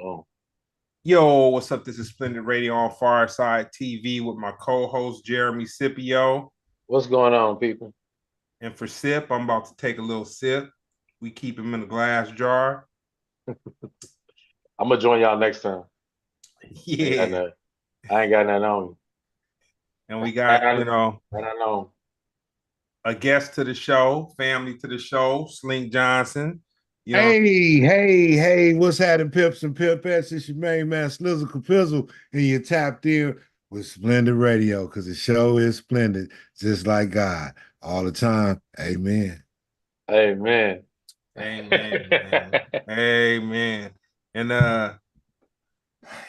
Oh, Yo, what's up? This is Splendid Radio on Pharcyde TV with my co-host Jeremy Scipio. what's going on, people? And for sip, I'm about to take a little sip. We keep him in a glass jar. I'm gonna join y'all next time. I ain't got Yeah. nothing. I ain't got nothing on me. And we And got, I, and I know. a guest to the show, family to the show, Slink Johnson. You know, Hey, what's happening, pips and pipettes? It's your main man, Slizzle Capizzle, and you're tapped in with Splendid Radio, because the show is splendid, just like God, all the time. Amen. Amen. amen, man. Amen. And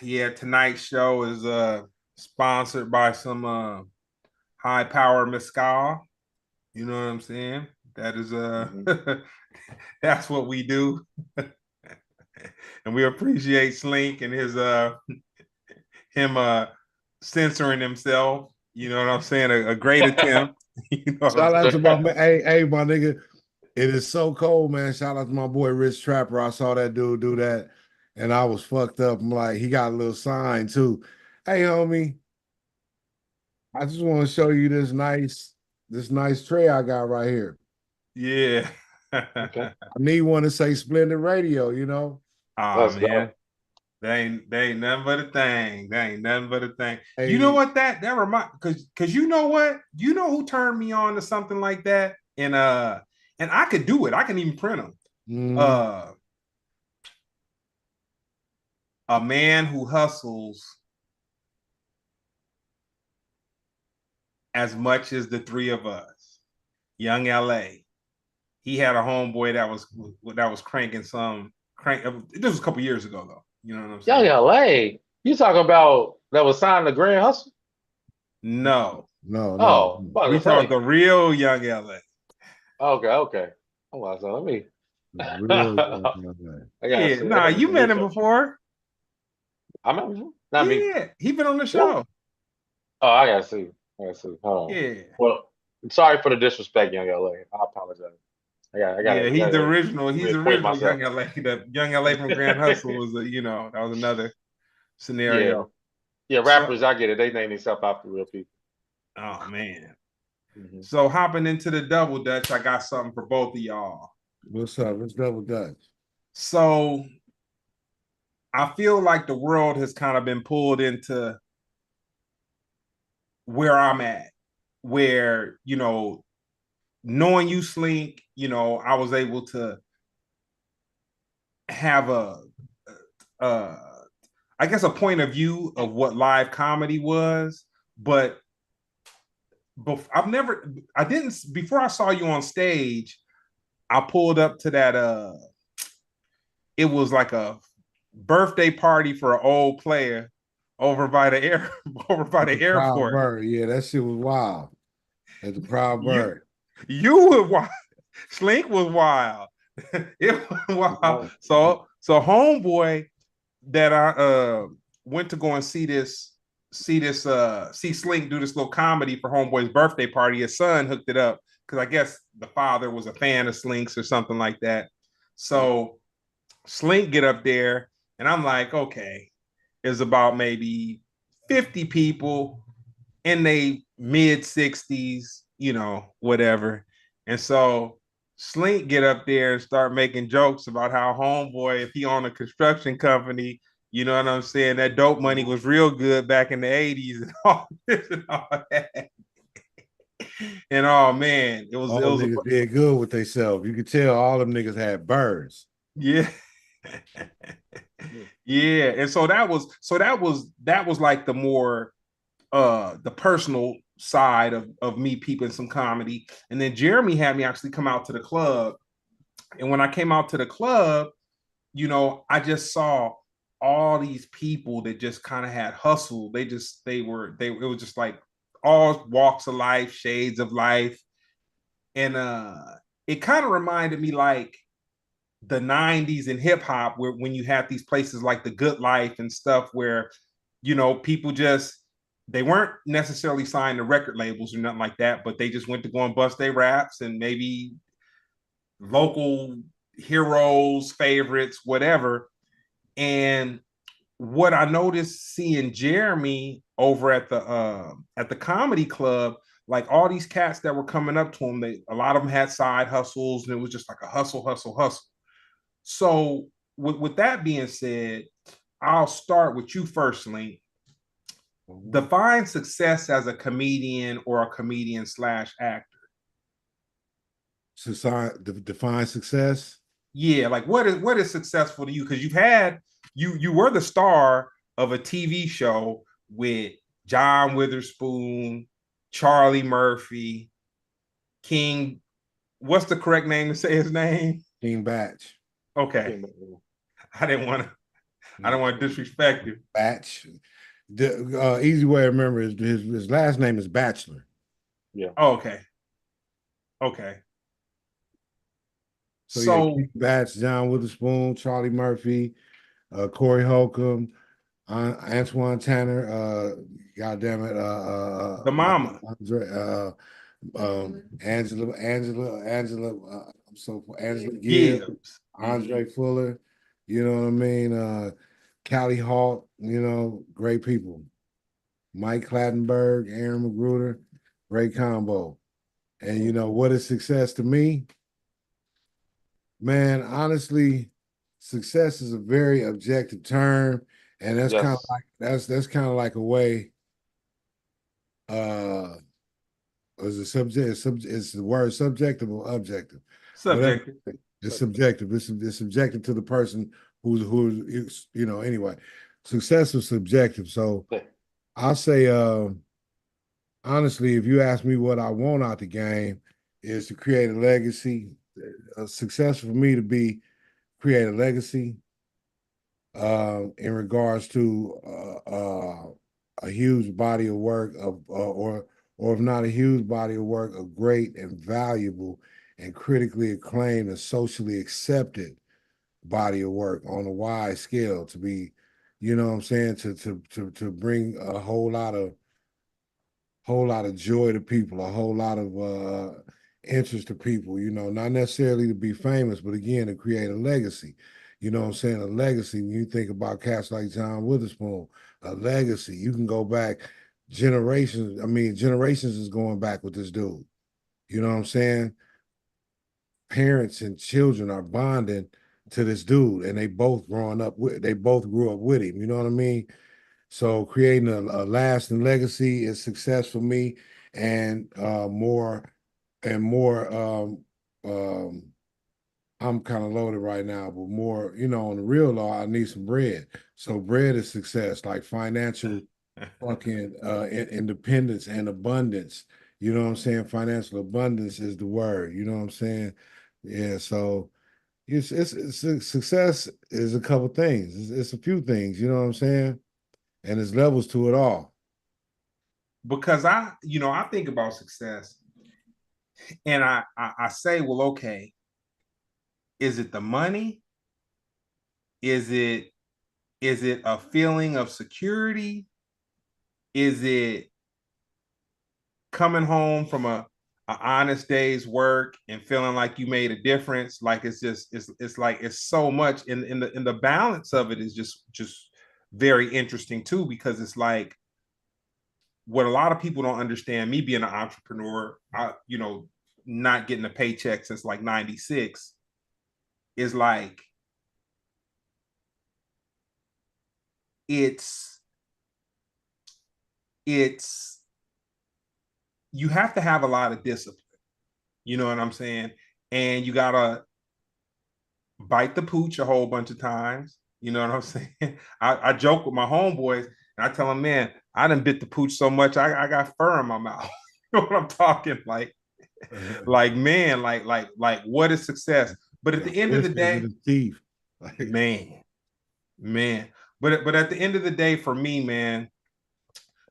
yeah, tonight's show is sponsored by some high power mescal. You know what I'm saying? That is Mhm. that's what we do. And we appreciate Slink and his him censoring himself. You know what I'm saying? A great attempt. You know what I'm Shout out saying? to my man. Hey, my nigga. It is so cold, man. Shout out to my boy Rich Trapper. I saw that dude do that, and I was fucked up. I'm like, he got a little sign too. Hey, homie, I just want to show you this nice tray I got right here. Yeah. Okay, I need one to say Splendid Radio, you know. Oh let's man. go. They ain't nothing but a thing. They ain't nothing but a thing. You know Hey, what that remind because you know what? You know who turned me on to something like that? And I could do it. I can even print them. mm, Uh a man who hustles as much as the three of us. Young LA. He had a homeboy that was cranking some crank. This was a couple years ago though. You know what I'm Young saying? LA. You talking about that was signed to Grand Hustle? No, no. Oh, about we to talk say. the real Young LA. Okay. Oh, I said, let me. Real. I gotta Yeah, see. I nah, gotta do you some met him research. before. I remember you. Not me. Yeah, he been on the Really? show. Oh, I gotta see. I gotta see. Hold on. Yeah, Well, sorry for the disrespect, Young LA. I apologize. yeah, I he's the gotta original. He's the reacquaint original myself. Young LA. The Young LA from Grand Hustle was that was another Yeah, scenario. yeah, So, rappers, I get it. They name themselves after real people. oh man. Hmm. So hopping into the double dutch, I got something for both of y'all. What's up? Let's double dutch. So I feel like the world has kind of been pulled into where I'm at, where, knowing you, Slink, I was able to have uh, I guess, a point of view of what live comedy was. But I didn't, before I saw you on stage, I pulled up to that, it was like a birthday party for an old player over by the air, over by At the the Proud airport. Bird. Yeah, that shit was wild. At the Proud You Bird. You were wild. Slink was wild. It was wild. Wow. So homeboy that I went to go and see Slink do this little comedy for homeboy's birthday party. His son hooked it up because I guess the father was a fan of Slink's or something like that. So Slink get up there and I'm like, okay, it's about maybe 50 people in they mid 60s, whatever. And so Slink get up there and start making jokes about how homeboy, if he owned a construction company, you know what I'm saying, that dope money was real good back in the 80s and all this and all that. And oh man, it All was a niggas did good with themselves. You could tell all them niggas had birds. yeah. Yeah. And so that was like the personal side of me peeping some comedy. And then Jeremy had me actually come out to the club. And when I came out to the club, I just saw all these people that just kind of had hustle. It was just like all walks of life, shades of life. And it kind of reminded me like the 90s in hip hop, where when you had these places like the Good Life and stuff where people just they weren't necessarily signed to record labels or nothing like that, but they just went to go and bust their raps and maybe local heroes, favorites, whatever. And what I noticed seeing Jeremy over at the comedy club, like all these cats that were coming up to him, a lot of them had side hustles, and it was just like a hustle, hustle, hustle. So with that being said, I'll start with you first, Slink. Define success as a comedian or a comedian slash actor. Define success. Yeah, like what is successful to you? Because you were the star of a TV show with John Witherspoon, Charlie Murphy, King. What's the correct name to say his name? King Batch. Okay, I didn't want to disrespect him. Batch. The easy way to remember is his last name is Bachelor. Yeah. Oh, okay. Okay. So yeah, Batch, John Witherspoon, Charlie Murphy, Corey Holcomb, Antoine Tanner, goddamn it, the mama, Andre, Angela, Angela Gibbs, Andre Fuller, you know what I mean? Callie Hall, you know, great people. Mike Clattenburg, Aaron Magruder, great combo. And you know what is success to me? Man, honestly, success is a very objective term, and that's kind of like that's kind of like a way. Is a subject? It's the word subjective or objective? Subjective. Whatever. It's subjective. It's subjective to the person who's you know. Anyway, success is subjective. So I'll say, honestly, if you ask me what I want out the game, is to create a legacy. A success for me to be create a legacy in regards to a huge body of work or if not a huge body of work, a great and valuable and critically acclaimed and socially accepted body of work on a wide scale to be, you know what I'm saying, to bring a whole lot of joy to people, a whole lot of interest to people, you know, not necessarily to be famous, but again, to create a legacy. You know what I'm saying? A legacy. When you think about cats like John Witherspoon, a legacy. You can go back generations. I mean, generations is going back with this dude. You know what I'm saying? Parents and children are bonding to this dude, and they both grew up with him. You know what I mean? So creating a lasting legacy is success for me, and more and more. I'm kind of loaded right now, but more, you know, on the real law, I need some bread. So bread is success, like financial fucking independence and abundance. You know what I'm saying? Financial abundance is the word. You know what I'm saying? Yeah. So it's success is a couple things. It's a few things. You know what I'm saying? And there's levels to it all. Because I think about success, and I say, well, okay, is it the money? Is it a feeling of security? Is it coming home from a honest day's work and feeling like you made a difference? Like it's like it's so much in the balance of it is just very interesting too, because it's like what a lot of people don't understand, me being an entrepreneur, not getting a paycheck since like 96, is like it's you have to have a lot of discipline. You know what I'm saying? And you gotta bite the pooch a whole bunch of times. You know what I'm saying? I joke with my homeboys and I tell them, man, I done bit the pooch so much I got fur in my mouth. You know what I'm talking? Like man, like what is success? But at the end of the day, man. But at the end of the day, for me, man,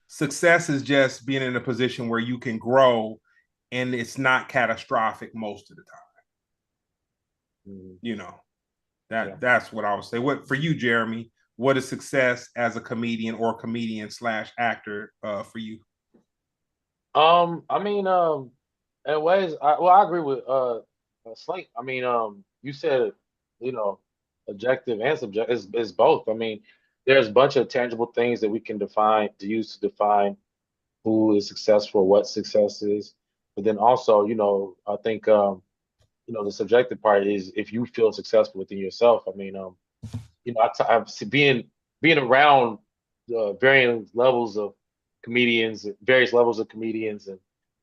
success is just being in a position where you can grow and it's not catastrophic most of the time. You know, that's what I would say. What for you, Jeremy? What is success as a comedian or comedian slash actor for you? I mean, in ways, I agree with Slink. I mean, you said, you know, objective and subjective. Is both. I mean, there's a bunch of tangible things that we can define to use to define who is successful, what success is. But then also, I think the subjective part is if you feel successful within yourself. I mean, I've seen being around varying levels of comedians, various levels of comedians, and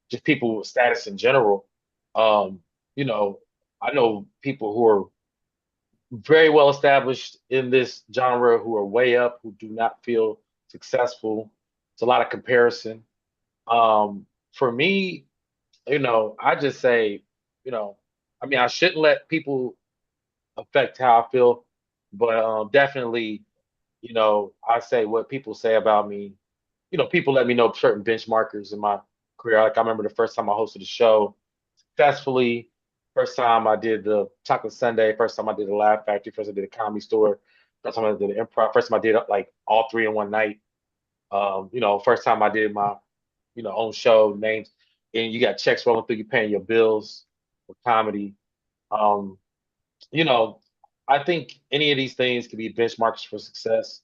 just people with status in general. Um, you know, I know people who are very well established in this genre who are way up who do not feel successful. It's a lot of comparison. For me, I just say, you know, I mean, I shouldn't let people affect how I feel, but definitely, I say what people say about me. People let me know certain benchmarkers in my career. Like I remember the first time I hosted a show successfully. First time I did the Chocolate Sunday. First time I did the Laugh Factory. First I did a Comedy Store. First time I did the Improv. First time I did like all three in one night. First time I did my own show names, and you got checks rolling through. You paying your bills for comedy. Um, you know, I think any of these things can be benchmarks for success,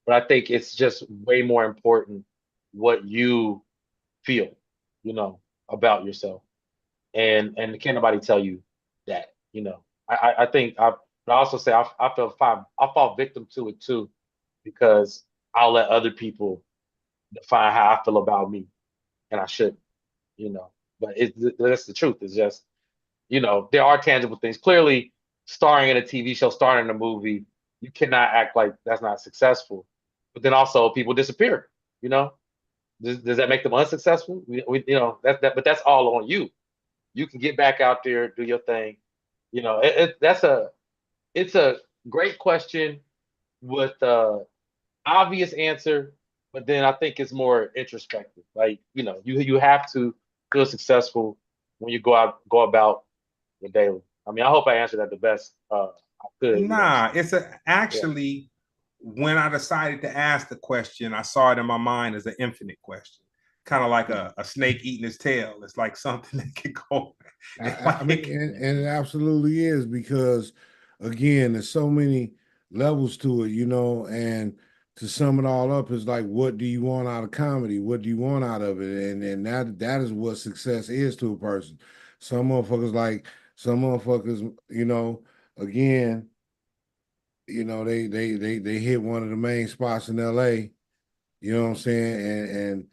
but I think it's just way more important what you feel, you know, about yourself, and can't nobody tell you that, I think but I also say I fall victim to it too, because I'll let other people define how I feel about me, and I shouldn't, you know. But that's the truth. It's just there are tangible things. Clearly, starring in a TV show, starring in a movie, you cannot act like that's not successful. But then also people disappear. You know, does that make them unsuccessful? But that's all on you. You can get back out there, do your thing. It's a great question with obvious answer, but then I think it's more introspective. Like, you have to feel successful when you go about your daily. I mean, I hope I answered that the best I could. Nah, it's Yeah. actually when I decided to ask the question, I saw it in my mind as an infinite question, kind of like a snake eating its tail. It's like something that can go. I mean, and it absolutely is, because again, there's so many levels to it, and to sum it all up is like, what do you want out of comedy? What do you want out of it? And that is what success is to a person. Some motherfuckers, again, they hit one of the main spots in LA, you know what I'm saying? And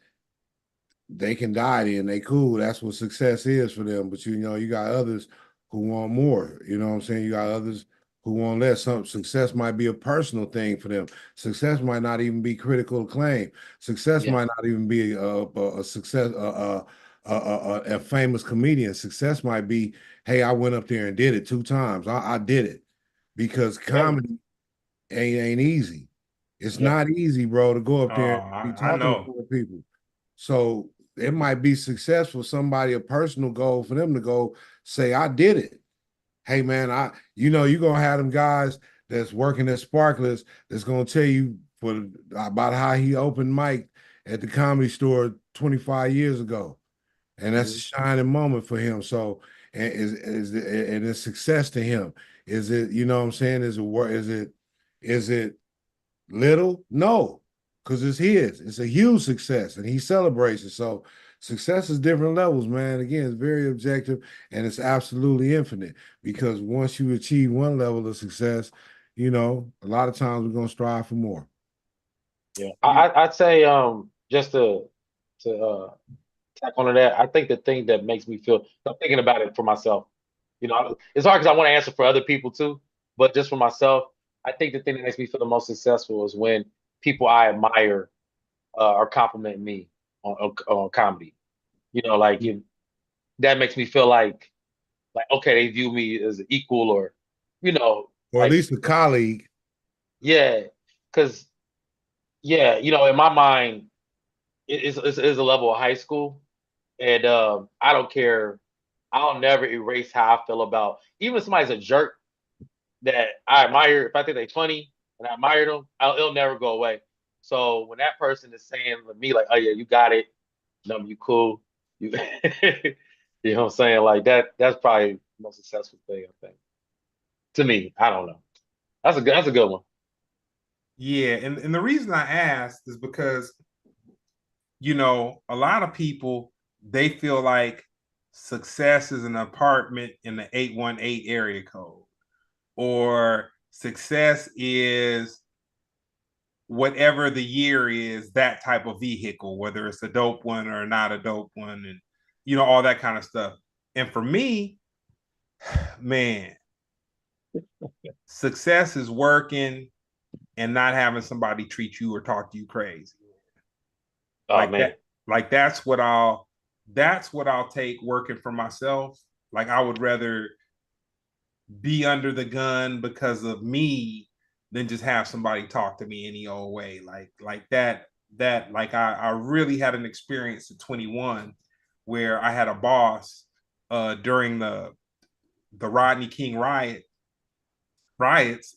they can die there and they cool. That's what success is for them. But you got others who want more. You know what I'm saying? You got others who want less. Some success might be a personal thing for them. Success might not even be critical acclaim. Success Yeah. might not even be a success, a famous comedian. Success might be, hey, I went up there and did it 2 times. I did it, because Yeah. comedy ain't easy. It's Yeah. not easy, bro, to go up Oh, there and be I talking to know. 4 people. So it might be success for somebody, a personal goal for them to go say, I did it. Hey man, you're gonna have them guys that's working at Sparklers that's gonna tell you about how he opened mic at the Comedy Store 25 years ago. And that's a shining moment for him. So, and it's success to him. Is it, what I'm saying? Is it little? No, because it's his. It's a huge success, and he celebrates it. So success is different levels, man. Again, it's very objective, and it's absolutely infinite. Because once you achieve one level of success, a lot of times we're gonna strive for more. Yeah. I'd say just to tack onto that, I think the thing that makes me feel, I'm thinking about it for myself. It's hard because I want to answer for other people too, but just for myself, I think the thing that makes me feel the most successful is when people I admire are complimenting me on comedy. Like that makes me feel like okay, they view me as an equal, or Or at like least a colleague. yeah, because yeah, in my mind, it is a level of high school, and I don't care. I'll never erase how I feel about even if somebody's a jerk that I admire. If I think they're funny and I admire them, it'll never go away. So when that person is saying to me like, "Oh yeah, you got it," no, you cool, you, you know what I'm saying? Like that. That's probably the most successful thing I think to me. I don't know. That's a good one. Yeah, and the reason I asked is because, a lot of people, they feel like success is an apartment in the 818 area code, or success is whatever the year is, that type of vehicle, whether it's a dope one or not a dope one, and all that kind of stuff. And for me, man, success is working and not having somebody treat you or talk to you crazy. Oh Like man. that, like that's what I'll take working for myself. Like I would rather be under the gun because of me than just have somebody talk to me any old way. Like that like I really had an experience at 21 where I had a boss during the Rodney King riots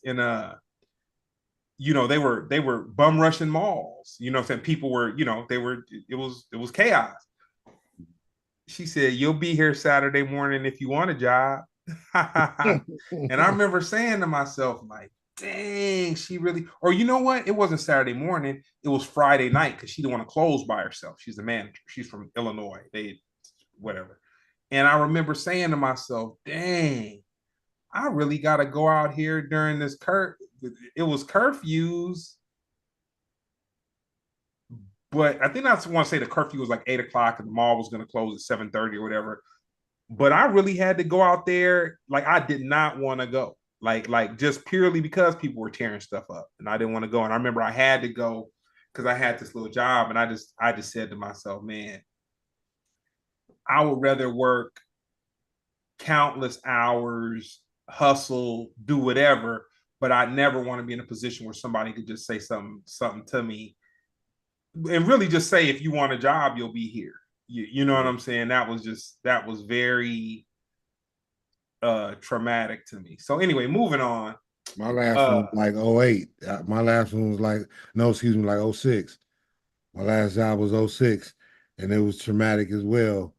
in they were bum rushing malls. Saying people were, it was chaos. She said, "You'll be here Saturday morning if you want a job." And I remember saying to myself, like, dang, she really, or you know what? It wasn't Saturday morning, it was Friday night because she didn't want to close by herself. She's the manager. She's from Illinois. Whatever. And I remember saying to myself, dang, I really got to go out here during this it was curfews, but I think I want to say the curfew was like 8 o'clock and the mall was going to close at 7:30 or whatever. But I really had to go out there. Like I did not want to go. Like just purely because people were tearing stuff up and I didn't want to go. And I remember I had to go because I had this little job and I just said to myself, man, I would rather work countless hours, hustle, do whatever, but I never want to be in a position where somebody could just say something to me and really just say, if you want a job, you'll be here. You know what I'm saying? That was very traumatic to me. So anyway, moving on. My last one was like '08. My last one was like, no, excuse me, like '06. My last job was '06, and it was traumatic as well.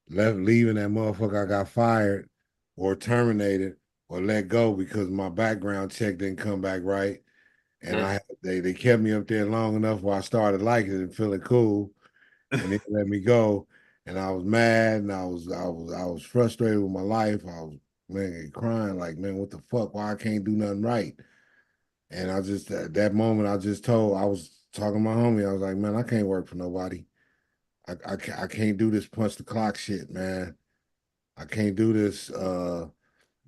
Leaving that motherfucker, I got fired or terminated or let go because my background check didn't come back right. And they kept me up there long enough where I started liking it and feeling cool, and they let me go. And I was mad, and I was frustrated with my life. I was, man, crying like, man, what the fuck? Why I can't do nothing right? And I just at that moment I was talking to my homie. I was like, man, I can't work for nobody. I can't do this punch the clock shit, man. I can't do this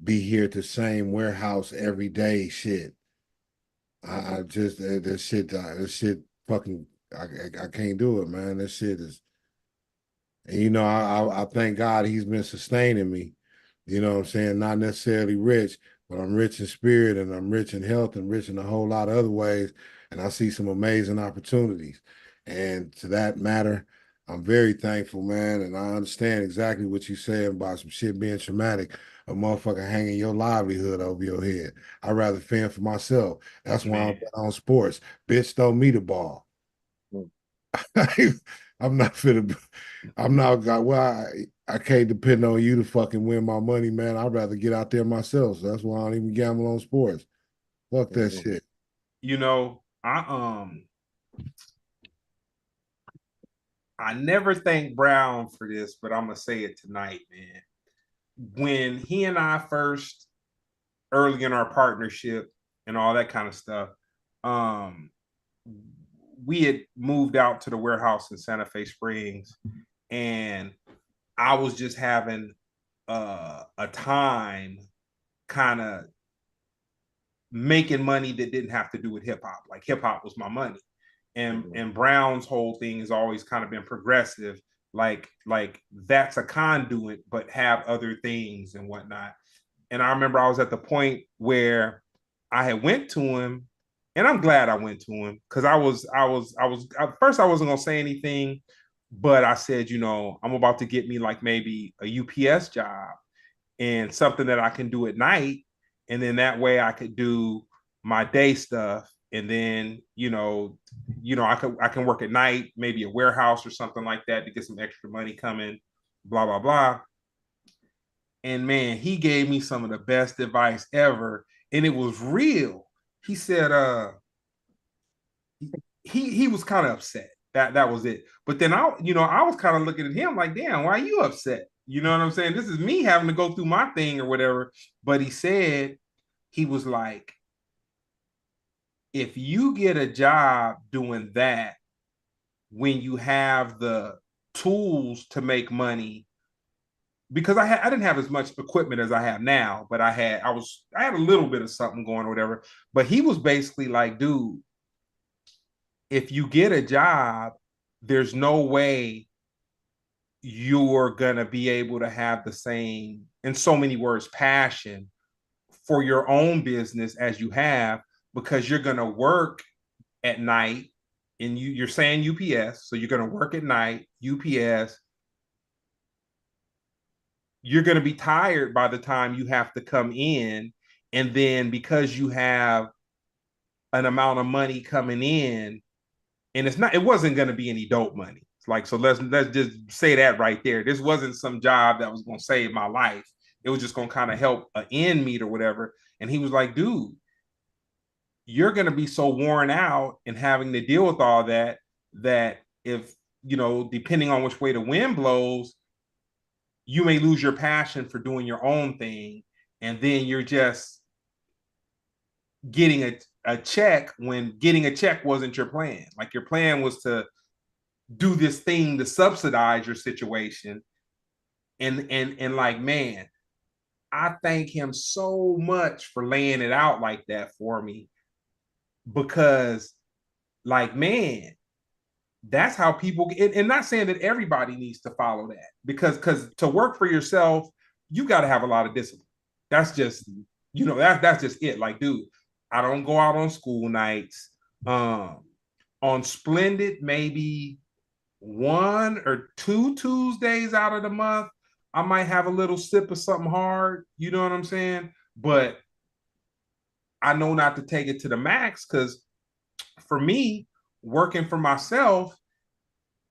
be here at the same warehouse every day shit. I just this shit fucking I can't do it, man. This shit is, and I thank God he's been sustaining me. You know what I'm saying? Not necessarily rich, but I'm rich in spirit and I'm rich in health and rich in a whole lot of other ways. And I see some amazing opportunities. And to that matter, I'm very thankful, man. And I understand exactly what you're saying about some shit being traumatic, a motherfucker hanging your livelihood over your head. I'd rather fend for myself. That's why I'm on sports. Bitch, throw me the ball. I'm not fit. I'm not got. Well, I can't depend on you to fucking win my money, man. I'd rather get out there myself. So that's why I don't even gamble on sports. Fuck that shit. I never thanked Brown for this, but I'm gonna say it tonight, man. When he and I first, early in our partnership and all that kind of stuff, we had moved out to the warehouse in Santa Fe Springs, and I was just having a time kind of making money that didn't have to do with hip hop. Like hip hop was my money. And Brown's whole thing has always kind of been progressive, like that's a conduit, but have other things and whatnot. And I remember I was at the point where I had went to him, and I'm glad I went to him because at first I wasn't gonna say anything, but I said, I'm about to get me like maybe a UPS job and something that I can do at night, and then that way I could do my day stuff, and then I can work at night, maybe a warehouse or something like that to get some extra money coming, blah blah blah. And man, he gave me some of the best advice ever, and it was real. he said he was kind of upset. That was it. But then I was kind of looking at him like, damn, why are you upset? You know what I'm saying? This is me having to go through my thing or whatever. But he said, he was like, if you get a job doing that when you have the tools to make money, because I didn't have as much equipment as I have now, but I had a little bit of something going or whatever. But he was basically like, dude, if you get a job, there's no way you're gonna be able to have the same, in so many words, passion for your own business as you have, because you're gonna work at night, and you're saying UPS, so you're gonna work at night, UPS. You're gonna be tired by the time you have to come in, and then because you have an amount of money coming in, and it wasn't going to be any dope money. Like, so let's just say that right there. This wasn't some job that was going to save my life. It was just going to kind of help an end meet or whatever. And he was like, dude, you're going to be so worn out and having to deal with all that, that if, depending on which way the wind blows, you may lose your passion for doing your own thing. And then you're just getting a check when getting a check wasn't your plan. Like, your plan was to do this thing to subsidize your situation. And like, man, I thank him so much for laying it out like that for me, because, like, man, that's how people, and not saying that everybody needs to follow that, because to work for yourself, you got to have a lot of discipline. That's just, that's just it. Like, dude, I don't go out on school nights. On Splendid, maybe 1 or 2 Tuesdays out of the month, I might have a little sip of something hard. You know what I'm saying? But I know not to take it to the max, because for me, working for myself,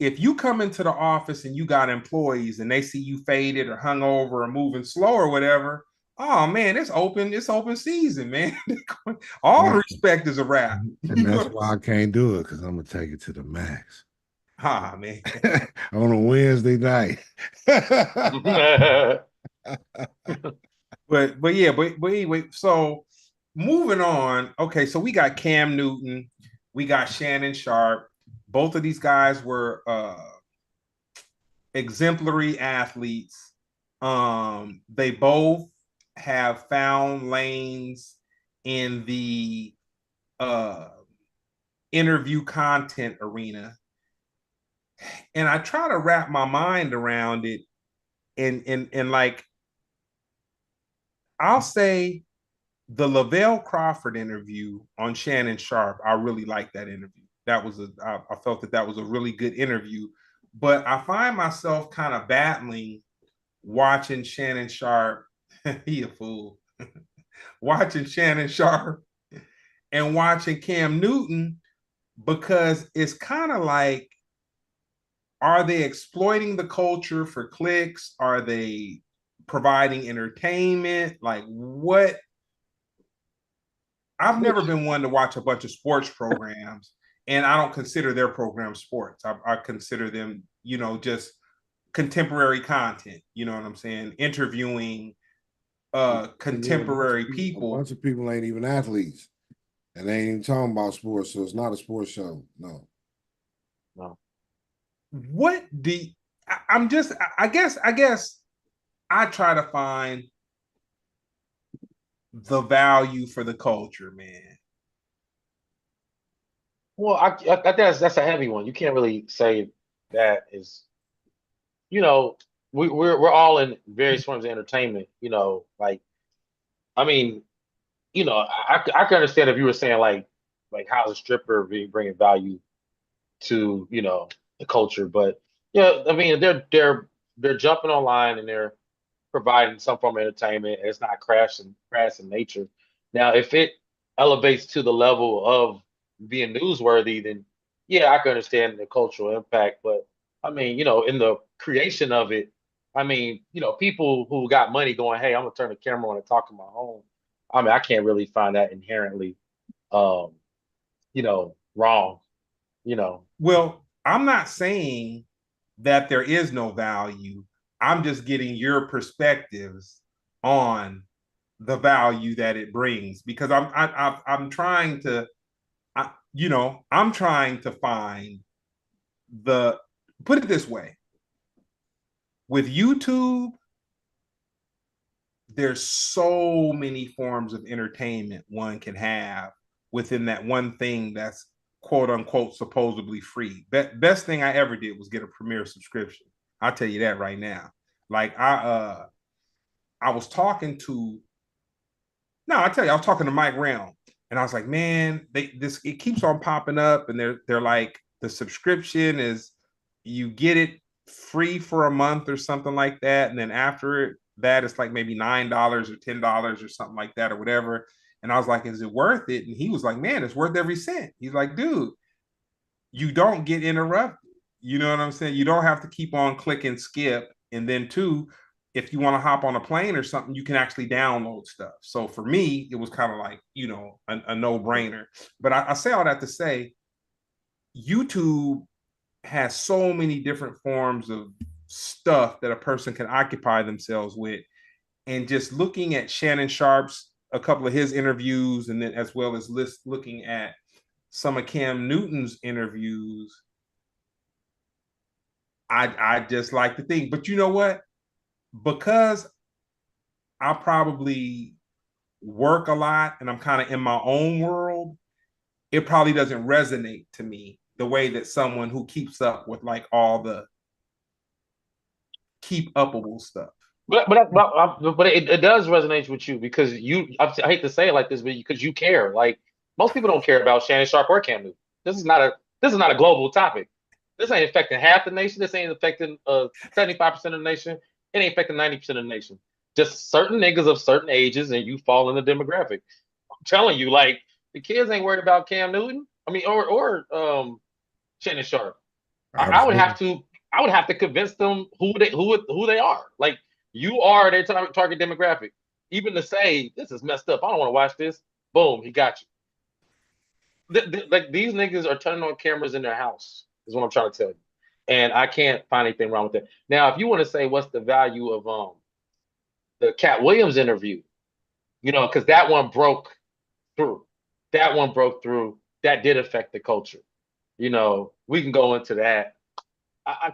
if you come into the office and you got employees and they see you faded or hungover or moving slow or whatever, oh man, it's open season, man. All respect is a wrap. And that's why I can't do it, because I'm gonna take it to the max. Ah, man. On a Wednesday night. but anyway, so moving on. Okay, so we got Cam Newton, we got Shannon Sharpe. Both of these guys were exemplary athletes. They both have found lanes in the interview content arena. And I try to wrap my mind around it. And like, I'll say the Lavelle Crawford interview on Shannon Sharpe, I really liked that interview. I felt that was a really good interview. But I find myself kind of battling watching Shannon Sharpe. He a fool. Watching Shannon Sharpe and watching Cam Newton, because it's kind of like, are they exploiting the culture for clicks? Are they providing entertainment? Like, what? I've never been one to watch a bunch of sports programs, and I don't consider their programs sports. I consider them, just contemporary content. You know what I'm saying? Interviewing contemporary people. A bunch of people ain't even athletes, and they ain't even talking about sports, so it's not a sports show. No. What do I guess I try to find the value for the culture, man. Well, I think that's a heavy one. You can't really say that is, we're all in various forms of entertainment. Like, I mean, I can understand if you were saying like how's a stripper bringing value to the culture, but yeah, I mean they're jumping online and they're providing some form of entertainment. And it's not crass in nature. Now, if it elevates to the level of being newsworthy, then yeah, I can understand the cultural impact. But I mean, in the creation of it, I mean, people who got money going, hey, I'm gonna turn the camera on and talk to my home. I mean, I can't really find that inherently you know, wrong, you know. Well, I'm not saying that there is no value. I'm just getting your perspectives on the value that it brings because I'm trying to I'm trying to find the put it this way. With YouTube, there's so many forms of entertainment one can have within that one thing that's quote unquote supposedly free. Best thing I ever did was get a Premier subscription. I'll tell you that right now. Like I was talking to no, I tell you, I was talking to Mike Realm and I was like, man, it keeps on popping up and they're like the subscription is you get it free for a month or something like that. And then after that, it's like maybe $9 or $10 or something like that or whatever. And I was like, is it worth it? And he was like, man, it's worth every cent. He's like, dude, you don't get interrupted. You know what I'm saying? You don't have to keep on clicking skip. And then two, if you want to hop on a plane or something, you can actually download stuff. So for me, it was kind of like, a no-brainer. But I say all that to say, YouTube has so many different forms of stuff that a person can occupy themselves with. And just looking at Shannon Sharp's, a couple of his interviews, and then as well as looking at some of Cam Newton's interviews, I just like to think. But you know what? Because I probably work a lot and I'm kind of in my own world, it probably doesn't resonate to me the way that someone who keeps up with like all the keep upable stuff. But it does resonate with you because I hate to say it like this, but because you care. Like most people don't care about Shannon Sharp or Cam Newton. This is not a global topic. This ain't affecting half the nation. This ain't affecting 75% of the nation. It ain't affecting 90% of the nation. Just certain niggas of certain ages, and you fall in the demographic. I'm telling you, like the kids ain't worried about Cam Newton. I mean, or Shannon Sharp. I would have to convince them who they are. Like you are their target demographic. Even to say this is messed up, I don't want to watch this. Boom, he got you. Like these niggas are turning on cameras in their house. Is what I'm trying to tell you, and I can't find anything wrong with that. Now, if you want to say what's the value of the Cat Williams interview, because that one broke through. That one broke through. That did affect the culture. We can go into that.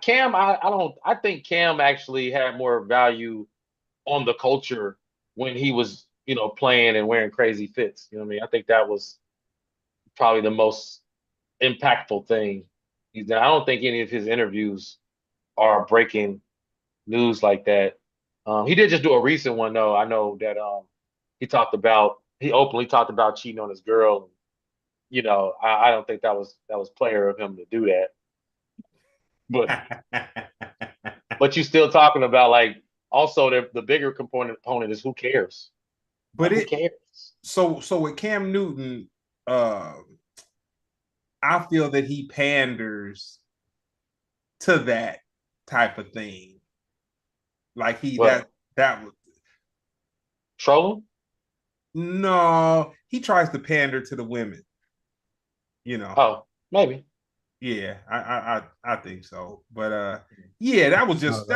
Cam, I think Cam actually had more value on the culture when he was, playing and wearing crazy fits. You know what I mean? I think that was probably the most impactful thing he's done. I don't think any of his interviews are breaking news like that. He did just do a recent one though. I know that he openly talked about cheating on his girl. I don't think that was player of him to do that. But you still talking about like also the bigger component is who cares? But who cares? So with Cam Newton, I feel that he panders to that type of thing. Like that was trolling? No, he tries to pander to the women. Oh, maybe. Yeah, I think so. But yeah, that was just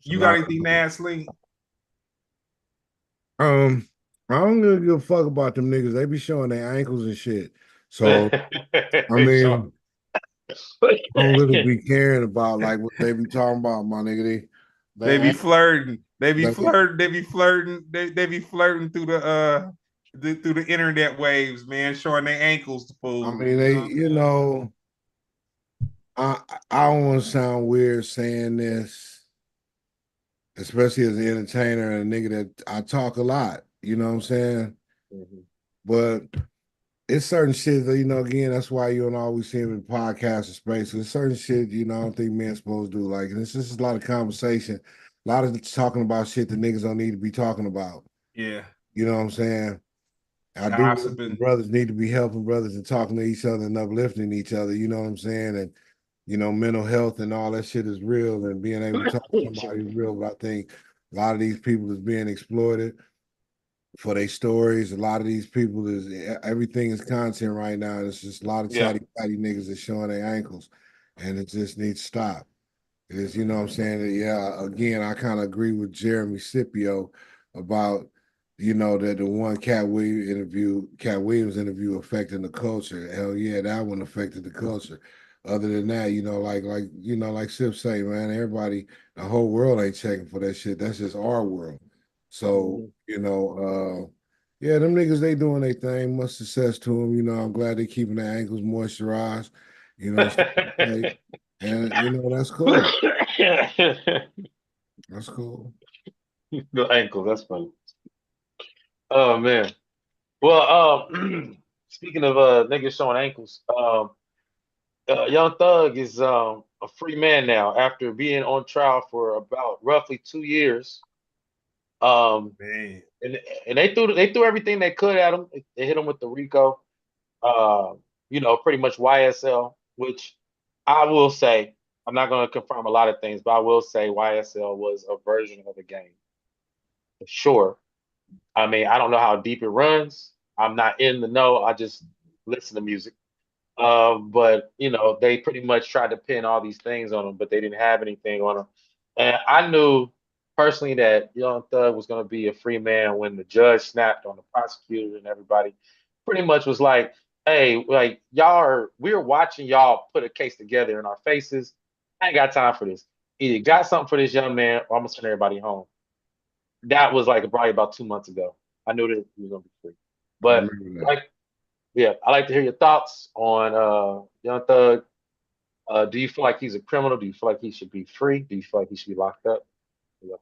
you got anything mad, Slink? I don't really give a fuck about them niggas. They be showing their ankles and shit. So I mean I don't really be caring about like what they be talking about, my nigga. They be flirting. They be flirting. They be flirting. They be flirting through the internet waves, man, showing their ankles to fool. I mean, I don't want to sound weird saying this, especially as an entertainer and a nigga that I talk a lot, you know what I'm saying? Mm-hmm. But it's certain shit that, again, that's why you don't always see him in podcasts or space. There's certain shit, I don't think men supposed to do. Like, it's just a lot of conversation, a lot of talking about shit that niggas don't need to be talking about. Yeah. You know what I'm saying? I do think brothers need to be helping brothers and talking to each other and uplifting each other, you know what I'm saying? And, mental health and all that shit is real and being able to talk to somebody is real. But I think a lot of these people is being exploited. for their stories. A lot of these people is everything is content right now. And it's just a lot of Yeah. chatty niggas that's showing their ankles, and it just needs to stop. Is you know what I'm saying? Yeah, again, I kind of agree with Jeremy Scipio about that the one Cat Williams interview affecting the culture. Hell yeah, that one affected the culture. Other than that, like Sip say, man, everybody, the whole world ain't checking for that shit. That's just our world. So, Mhm. yeah, them niggas, they doing their thing. Much success to them. I'm glad they keeping their ankles moisturized. You know, and that's cool. That's cool. The ankles, that's funny. Oh man. Well, speaking of niggas showing ankles, Young Thug is a free man now after being on trial for about roughly 2 years. Um, Man. and they threw everything they could at him. They hit him with the RICO, uh, pretty much YSL, which I will say, I'm not going to confirm a lot of things, but I will say YSL was a version of the game for sure. I mean, I don't know how deep it runs. I'm not in the know. I just listen to music. But they pretty much tried to pin all these things on him, but they didn't have anything on him. And I knew personally that Young Thug was going to be a free man when the judge snapped on the prosecutor and everybody. Pretty much was like, "Hey, like we're watching y'all put a case together in our faces. I ain't got time for this. Either got something for this young man, or I'm gonna send everybody home." That was like probably about 2 months ago. I knew that he was gonna be free, I but remember that. like, yeah, I like to hear your thoughts on Young Thug. Do you feel like he's a criminal? Do you feel like he should be free? Do you feel like he should be locked up? Yeah.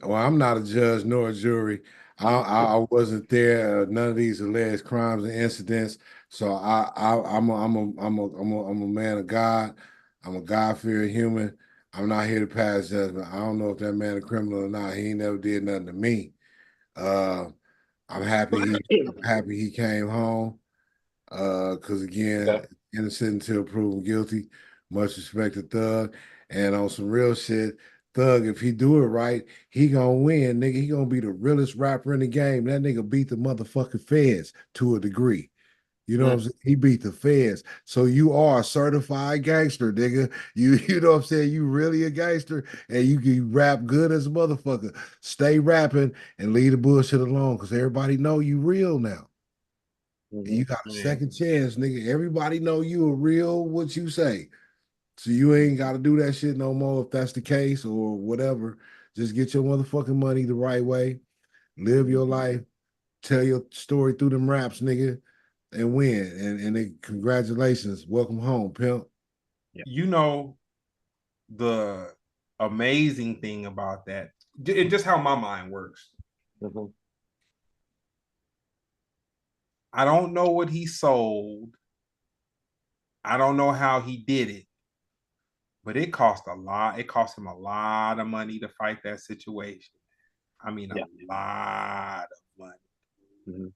Well, I'm not a judge nor a jury. I wasn't there. None of these alleged crimes and incidents. So I'm a man of God. I'm a God-fearing human. I'm not here to pass judgment. I don't know if that man a criminal or not. He ain't never did nothing to me. Uh, I'm happy he came home. Because again, Okay. innocent until proven guilty. Much respect to Thug. And on some real shit, Thug, if he do it right, he gonna win, nigga. He gonna be the realest rapper in the game. That nigga beat the motherfucking feds to a degree. You know what I'm Mm, saying? He beat the feds. So you are a certified gangster, nigga. You know what I'm saying? You really a gangster and you can rap good as a motherfucker. Stay rapping and leave the bullshit alone because everybody know you real now. And mhm. you got a Man. second chance, nigga. Everybody know you a real what you say. So you ain't got to do that shit no more if that's the case or whatever. Just get your motherfucking money the right way. Live your life. Tell your story through them raps, nigga, and win. And then congratulations. Welcome home, pimp. Yeah. You know, the amazing thing about that, and just how my mind works. Mhm. I don't know what he sold. I don't know how he did it, but it cost a lot. It cost him a lot of money to fight that situation. I mean, a Yeah. lot of money. Mhm.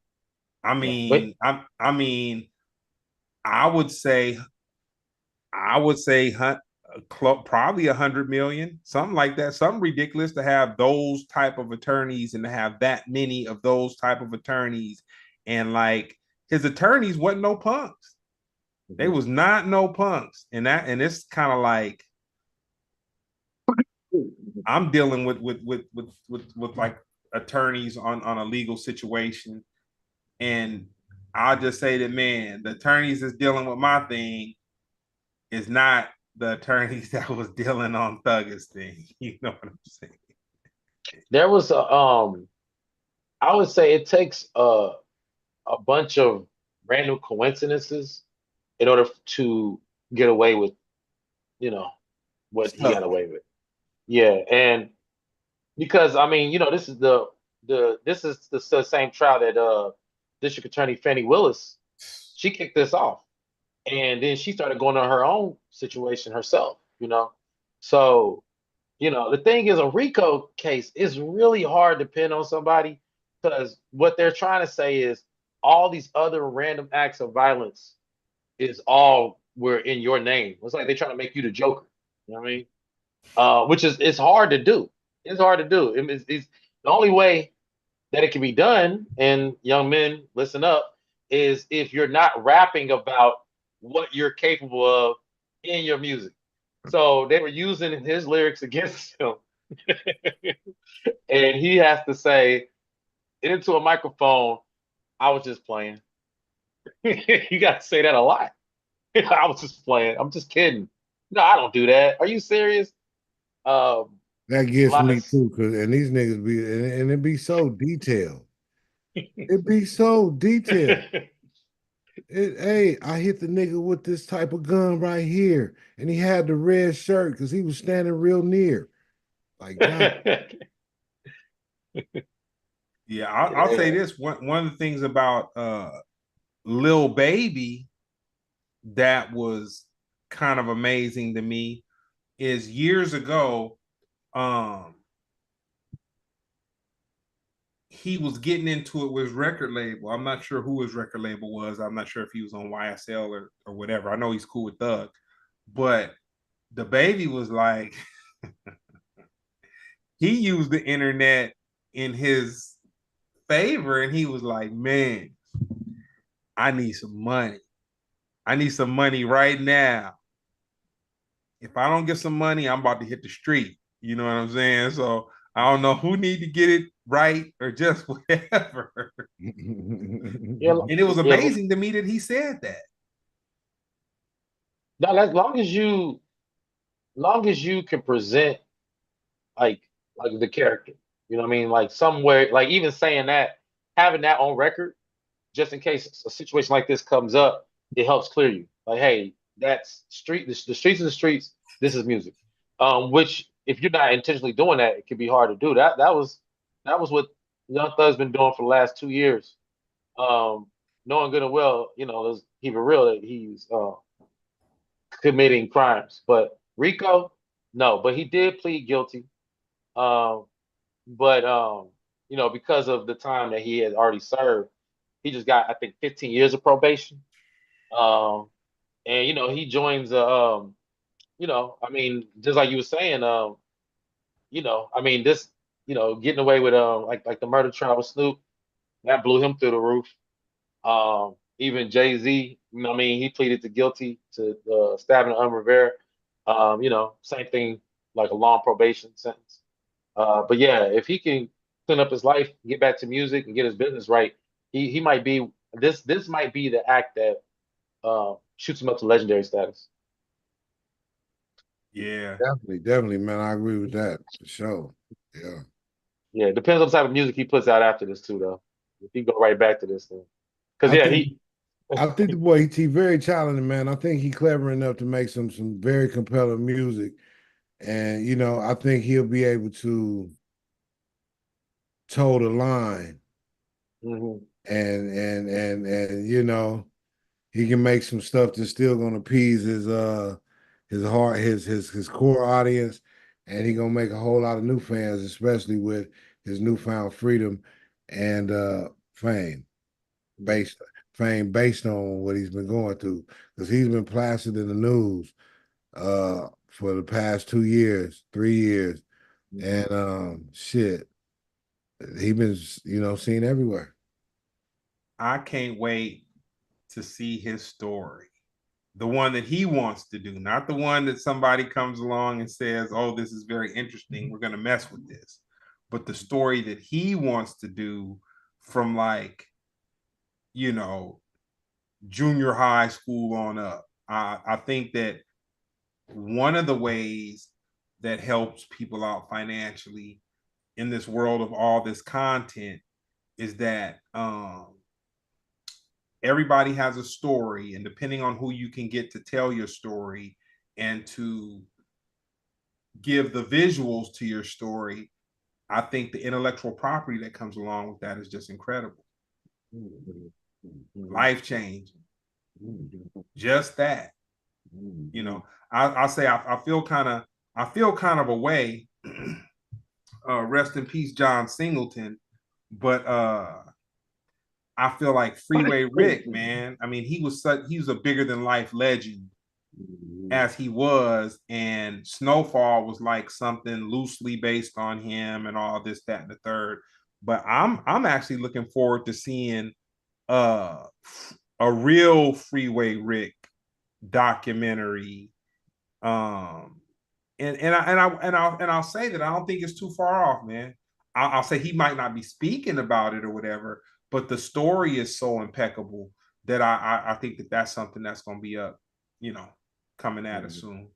I Yeah. But mean, I mean, I would say, probably 100 million, something like that, something ridiculous to have those type of attorneys and to have that many of those type of attorneys, and like his attorneys wasn't no punks. They mhm. was not no punks, and it's kind of like Mhm. I'm dealing with like attorneys on a legal situation, and I'll just say that, man, the attorneys that's dealing with my thing is not the attorneys that was dealing on Thugger's thing. You know what I'm saying? There was I would say it takes a bunch of random coincidences in order to get away with, you know, what he got Stuff. away with. Yeah, and because I mean, this is the same trial that District Attorney Fannie Willis, she kicked this off, and then she started going on her own situation herself. So the thing is, a RICO case is really hard to pin on somebody because what they're trying to say is all these other random acts of violence is all were in your name. It's like they're trying to make you the Joker. You know what I mean? Which is it's hard to do. It's hard to do. It's the only way. that it can be done, and young men, listen up, is if you're not rapping about what you're capable of in your music. So they were using his lyrics against him, and he has to say into a microphone, "I was just playing." You got to say that a lot. I was just playing. I'm just kidding. No, I don't do that. Are you serious? Um, That a gets lot me of too, cause and these niggas be and it be so detailed. It be so detailed. Hey, I hit the nigga with this type of gun right here, and he had the red shirt because he was standing real near. Like, God, Yeah, I'll say Yeah. this. One of the things about Lil Baby that was kind of amazing to me is years ago, um, he was getting into it with his record label. I'm not sure who his record label was. I'm not sure if he was on YSL or whatever. I know he's cool with Thug, but the baby was like, he used the internet in his favor, and he was like, man, I need some money. I need some money right now. If I don't get some money, I'm about to hit the street. You know what I'm saying? So I don't know who need to get it right or just whatever. Yeah, And it was yeah. amazing to me that he said that. Now, as long as you can present like the character, you know what I mean? Like somewhere, like even saying that, having that on record, just in case a situation like this comes up, it helps clear you. Like, hey, that's street. The streets are the streets. This is music. Which if you're not intentionally doing that, it can be hard to do. That was what Young Thug's been doing for the last 2 years. Um, Knowing good and well, let's keep it real that he's committing crimes. But Rico, no, but he did plead guilty. Um, but because of the time that he had already served, he just got, I think, 15 years of probation. Um, and he joins I mean, just like you were saying, I mean, this, getting away with like the murder trial with Snoop, that blew him through the roof. Even Jay-Z, I mean, he pleaded to guilty to stabbing Rivera. Same thing, like a long probation sentence. But yeah, if he can clean up his life, get back to music, and get his business right, he might be this might be the act that shoots him up to legendary status. Yeah. definitely, man. I agree with that for sure. Yeah. Yeah, it depends on the type of music he puts out after this too, though. If he go right back to this thing, because I yeah, think he. I think the boy he very talented, man. I think he clever enough to make some very compelling music. And I think he'll be able to toe the line Mhm. and he can make some stuff that's still gonna appease his heart, his core audience, and he gonna make a whole lot of new fans, especially with his newfound freedom and fame based based on what he's been going through. Because he's been plastered in the news for the past 2 years, 3 years. And shit, he been seen everywhere. I can't wait to see his story. The one that he wants to do, not the one that somebody comes along and says, oh, this is very interesting. We're going to mess with this. But the story that he wants to do from like, you know, junior high school on up. I think that one of the ways that helps people out financially in this world of all this content is that everybody has a story, and depending on who you can get to tell your story and to give the visuals to your story, I think the intellectual property that comes along with that is just incredible. Life changing. Just that. You know, I say I feel kind of a way. Rest in peace, John Singleton. But I feel like Freeway Rick, man. I mean, he was a bigger than life legend as he was, and Snowfall was like something loosely based on him and all this, that, and the third. But I'm actually looking forward to seeing a real Freeway Rick documentary. I'll say that I don't think it's too far off, man. I'll say he might not be speaking about it or whatever, but the story is so impeccable that I think that that's something that's going to be up, coming at us soon.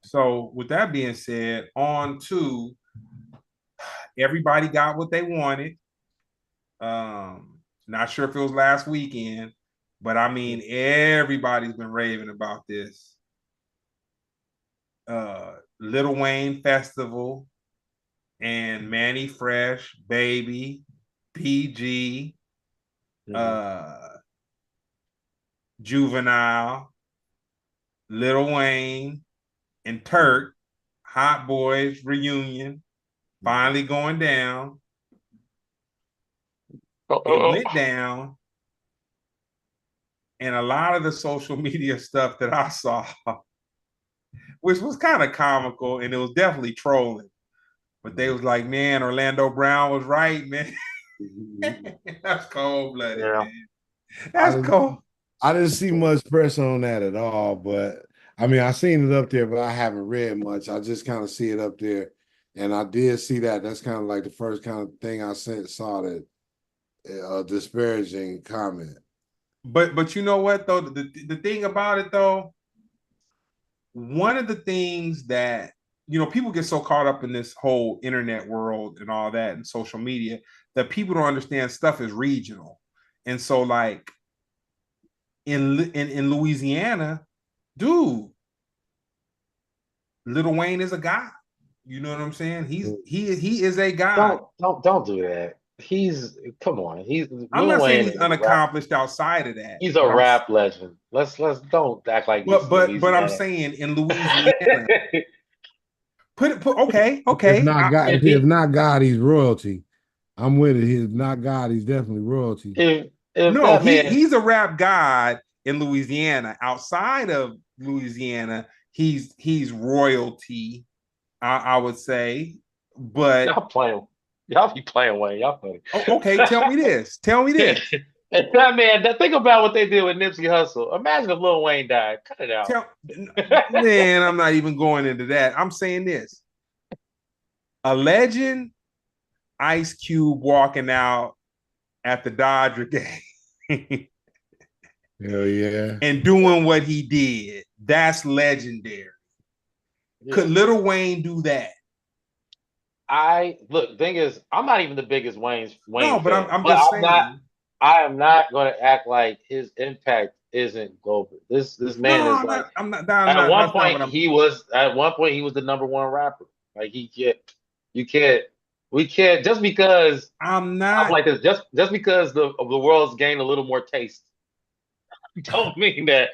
So with that being said, on to everybody got what they wanted. Not sure if it was last weekend, but I mean everybody's been raving about this. Lil Wayne Festival and Manny Fresh, Baby, PG, Juvenile, Lil Wayne, and Turk, Hot Boys reunion, finally going down. It went down, and a lot of the social media stuff that I saw, which was kind of comical, and it was definitely trolling, but they was like, man, Orlando Brown was right, man. That's cold-blooded, man. That's cold. I didn't see much press on that at all, but I mean, I seen it up there, but I haven't read much. I just kind of see it up there, and I did see that. That's kind of like the first kind of thing I saw that disparaging comment. But you know what though, the thing about it though, one of the things that people get so caught up in this whole internet world and all that and social media that people don't understand stuff is regional. And so like in Louisiana, dude, Lil Wayne is a guy. You know what I'm saying? He is a guy. Don't do that. Come on. I'm not saying he's unaccomplished outside of that. He's a rap legend. Let's don't act like. But I'm saying in Louisiana. Okay. If not God, he's royalty. I'm with it. He's not God. He's definitely royalty. He's a rap god in Louisiana. Outside of Louisiana, he's royalty. I would say, but y'all be playing Wayne. Y'all funny. Okay, tell me this. That man, think about what they did with Nipsey Hussle. Imagine if Lil Wayne died. Cut it out. Man, I'm not even going into that. I'm saying this. A legend, Ice Cube walking out at the Dodger game. Hell yeah. And doing what he did. That's legendary. Yeah. Could Lil Wayne do that? The thing is, I'm not even the biggest Wayne no, but fan, I'm just saying. I am not going to act like his impact isn't global. This man is like. At one point he was the number one rapper. Like we can't just because I'm not like this. Just because the world's gained a little more taste, don't mean that.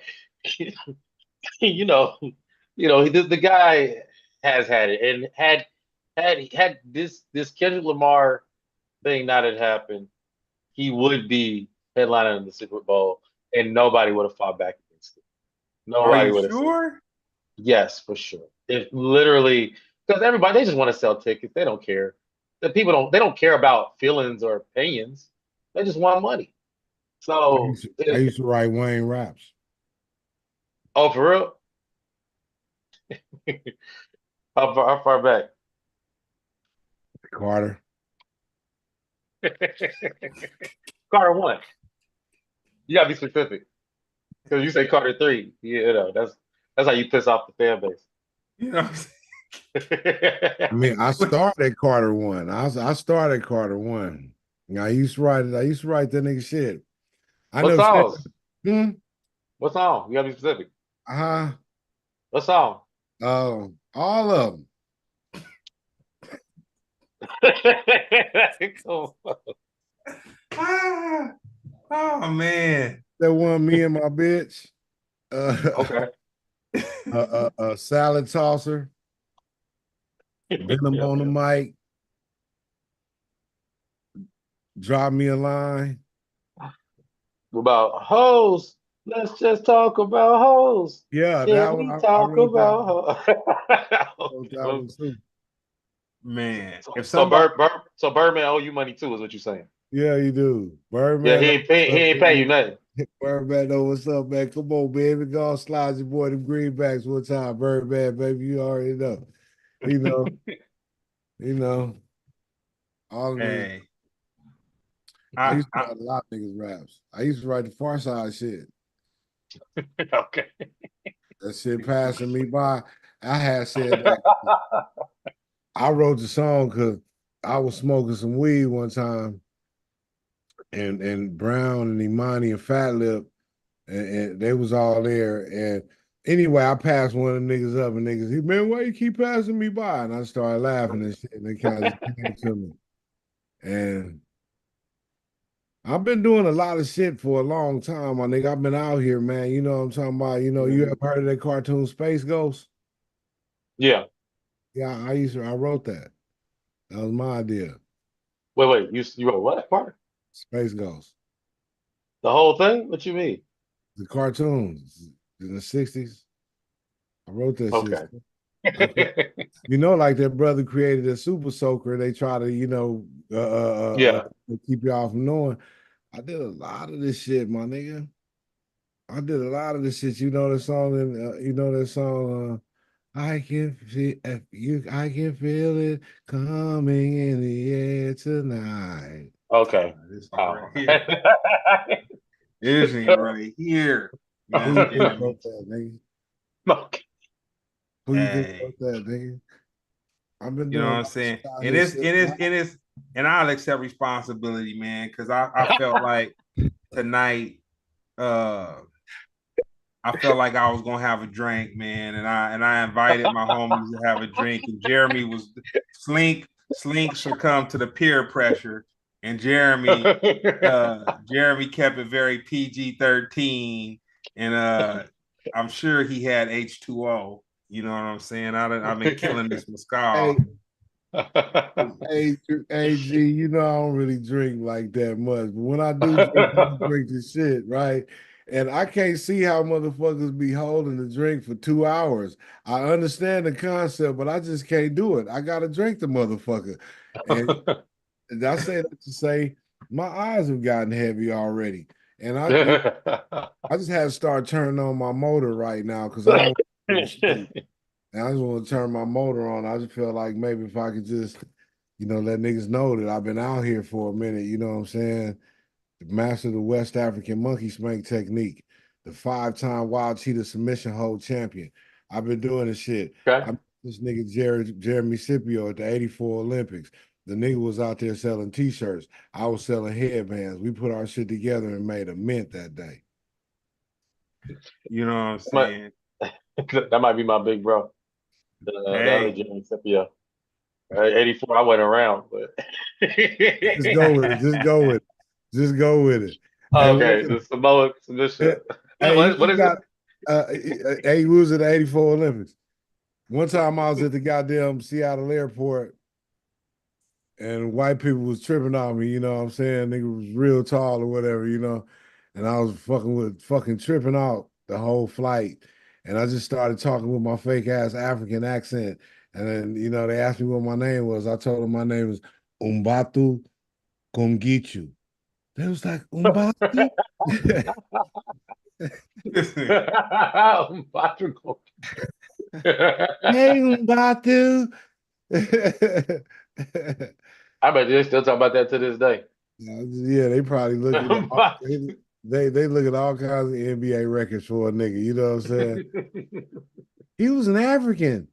The guy has had it, and had this Kendrick Lamar thing not had happened, he would be headlining in the Super Bowl, and nobody would have fought back against it. Nobody would have. Sure? Yes, for sure. If literally, because everybody, they just want to sell tickets. They don't care. The people don't care about feelings or opinions. They just want money. So I used to write Wayne raps. Oh, for real? How far back? Carter. Carter 1. You gotta be specific. Because you say Carter 3. That's how you piss off the fan base. I mean, I started Carter 1. I started Carter 1. I used to write that nigga shit. What songs? What song? You gotta be specific. What song? All of them. Oh man, that one, me and my bitch. Okay. A salad tosser. Venom on the mic. Drop me a line. About hoes. Let's just talk about hoes. Yeah, that one. Talk about hoes. Man, So, if so somebody, So Birdman owe you money too, is what you're saying? Yeah, you do. Yeah, Birdman, he ain't pay you nothing. Birdman, know what's up, man? Come on, baby. Go slide your boy them greenbacks one time. Birdman, baby, you already know. You know, you know, all of niggas. hey, I I, used to write a lot of niggas raps. I used to write the Pharcyde shit. Okay. That shit passing me by. I had said that I wrote the song because I was smoking some weed one time, and Brown and Imani and Fat Lip, and they was all there. And anyway, I passed one of them niggas up, and niggas, he, man, why you keep passing me by? And I started laughing and shit, and they kind of just came to me. And I've been doing a lot of shit for a long time, my nigga. I've been out here, man. You know what I'm talking about? You know, you ever heard of that cartoon Space Ghost? Yeah. Yeah, I wrote that. That was my idea. Wait. You wrote what part? Space Ghost. The whole thing? What you mean? The cartoons in the 60s. I wrote that shit. Okay. You know, like that brother created a super soaker. They try to, Yeah. keep y'all from knowing. I did a lot of this shit, my nigga. I did a lot of this shit. You know the song, and you know that song. I can feel I can feel it coming in the air tonight. Okay. this ain't Oh. right here. This ain't right here. Who God you think damn wrote it. that, nigga? Okay. Who you think Hey, wrote that, nigga? I've been you know doing what a I'm lot of saying? shit out And here it's since. and it's and it's and I'll accept responsibility, man, because I felt like tonight, I felt like I was gonna have a drink, man, and I invited my homies to have a drink, and Jeremy was Slink succumbed to the peer pressure, and Jeremy kept it very PG-13, and I'm sure he had H2O. You know what I'm saying? I've been killing this Hey, mescal. AG, you know I don't really drink like that much, but when I do drink, I drink the shit, right? And I can't see how motherfuckers be holding the drink for 2 hours. I understand the concept, but I just can't do it. I gotta drink the motherfucker. And I say that to say my eyes have gotten heavy already. And I just had to start turning on my motor right now because I don't give a shit. And I just want to turn my motor on. I just feel like maybe if I could just, let niggas know that I've been out here for a minute, you know what I'm saying? Master the West African monkey spank technique, the 5-time wild cheetah submission hold champion. I've been doing this shit. Okay. I met this nigga Jeremy Scipio at the '84 Olympics. The nigga was out there selling t-shirts. I was selling headbands. We put our shit together and made a mint that day. You know what I'm But saying? that might be my big bro. The other Hey, Jimmy Scipio. 84, I went around, but Just go with it. Just go with it. Just go with it. And okay, the Samoa submission. hey, What you is it? got hey, we was at the '84 Olympics. One time I was at the goddamn Seattle airport and white people was tripping on me, you know what I'm saying? Nigga was real tall or whatever, and I was fucking tripping out the whole flight. And I just started talking with my fake ass African accent. And then, they asked me what my name was. I told them my name was Umbatu Kumgichu. They was like, Umbatu? Hey, Umbatu. I bet they still talk about that to this day. Yeah, they probably looking at they look at all kinds of NBA records for a nigga. You know what I'm saying? He was an African.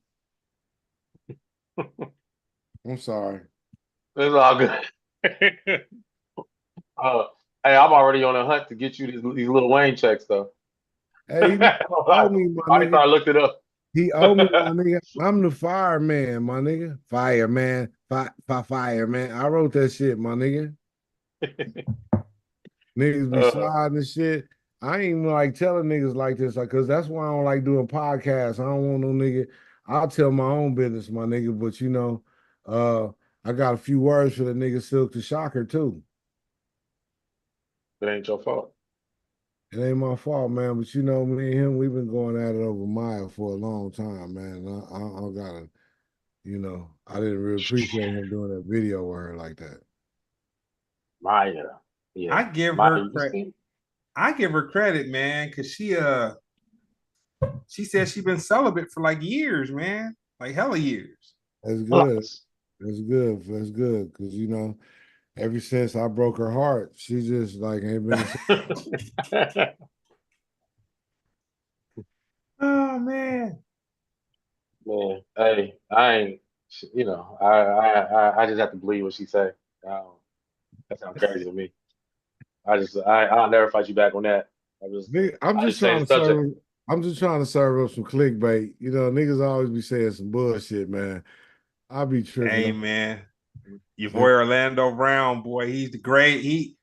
I'm sorry. It's all good. uh, hey, I'm already on a hunt to get you these little Wayne checks, though. Hey, he owe me, my I nigga. looked it up. He owe me, my nigga. I'm the fireman, my nigga. Fireman, fireman. I wrote that shit, my nigga. Niggas be sliding and shit. I ain't even like telling niggas like this, like, cause that's why I don't like doing podcasts. I don't want no nigga. I'll tell my own business, my nigga. But I got a few words for the nigga Silk the Shocker too. It ain't your fault. It ain't my fault, man. But me and him, we've been going at it over a mile for a long time, man. I gotta You know, I didn't really appreciate him doing that video with her like that. Maya, yeah, I give Maya, her you credit. see? I give her credit, man, because she said she's been celibate for like years, man, like hella years. That's good. That's good. That's good. Cause you know, ever since I broke her heart, she just like ain't been the same. Oh man. Man, hey, I ain't, you know, I just have to believe what she say. Um, that sounds crazy to me. I'll never fight you back on that. I'm I just just trying change to the subject. serve. I'm just trying to serve up some clickbait. You know, niggas always be saying some bullshit, man. I be tripping Hey on. man, your boy Orlando Brown, boy, he's the great.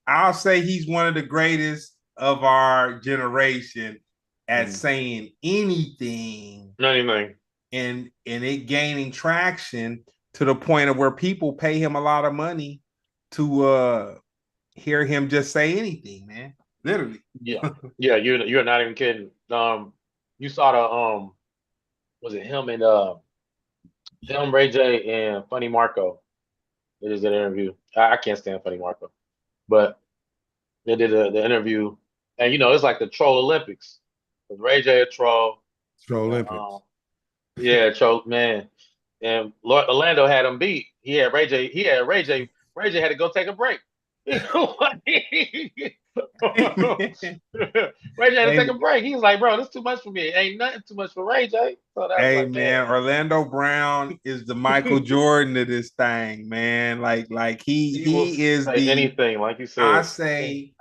I'll say he's one of the greatest of our generation at saying anything Anything. and it gaining traction to the point of where people pay him a lot of money to hear him just say anything, man. Literally. Yeah, yeah, you're not even kidding. You saw the was it him and him, Ray J and Funny Marco? They did an interview. I can't stand Funny Marco, but they did the interview, and you know it's like the troll Olympics. With Ray J a troll, Troll uh, Olympics. yeah, troll man, and Lord Orlando had him beat. He had Ray J. He had Ray J. Ray J had to go take a break. You know what? Ray J had to take a Hey, break. He was like, "Bro, this too much for me. Ain't nothing too much for Ray J." So that's hey like, man, man, Orlando Brown is the Michael Jordan of this thing, man. Like he will he is say the anything, like you I said. say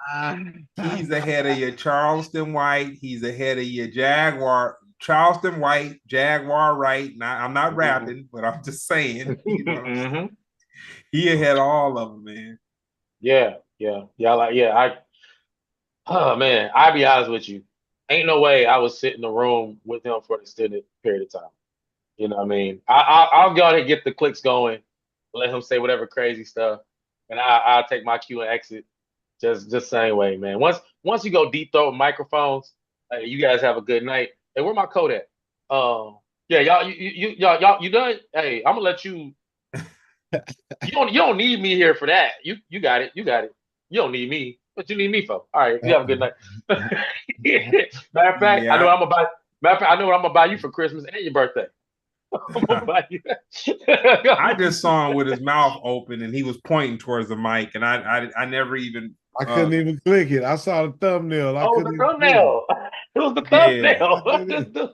he's ahead of your Charleston White. He's ahead of your Jaguar. Charleston White, Jaguar Wright. Now, I'm not Mhm. rapping, but I'm just saying, you know what I'm saying? Mhm. He ahead of all of them, man. Yeah, yeah, yeah. Like, yeah, oh man, I'll be honest with you. Ain't no way I would sit in the room with him for an extended period of time. You know what I mean? I'll go ahead and get the clicks going, let him say whatever crazy stuff, and I'll take my cue and exit just same way, man. Once you go deep throat microphones, hey, you guys have a good night. Hey, where my coat at? Yeah, y'all, y'all, you done? Hey, I'm gonna let you. You don't need me here for that. You got it. You got it. You don't need me. What you need me for? All right. You have a good night. Matter of fact, I know Yeah, I'm about. Matter of fact, I know what I'm gonna buy you for Christmas and your birthday. I'm gonna buy you. I just saw him with his mouth open and he was pointing towards the mic, and I never even I couldn't even click it. I saw the thumbnail. I Oh, the couldn't even click it. thumbnail. It was the yeah. I thumbnail. couldn't. The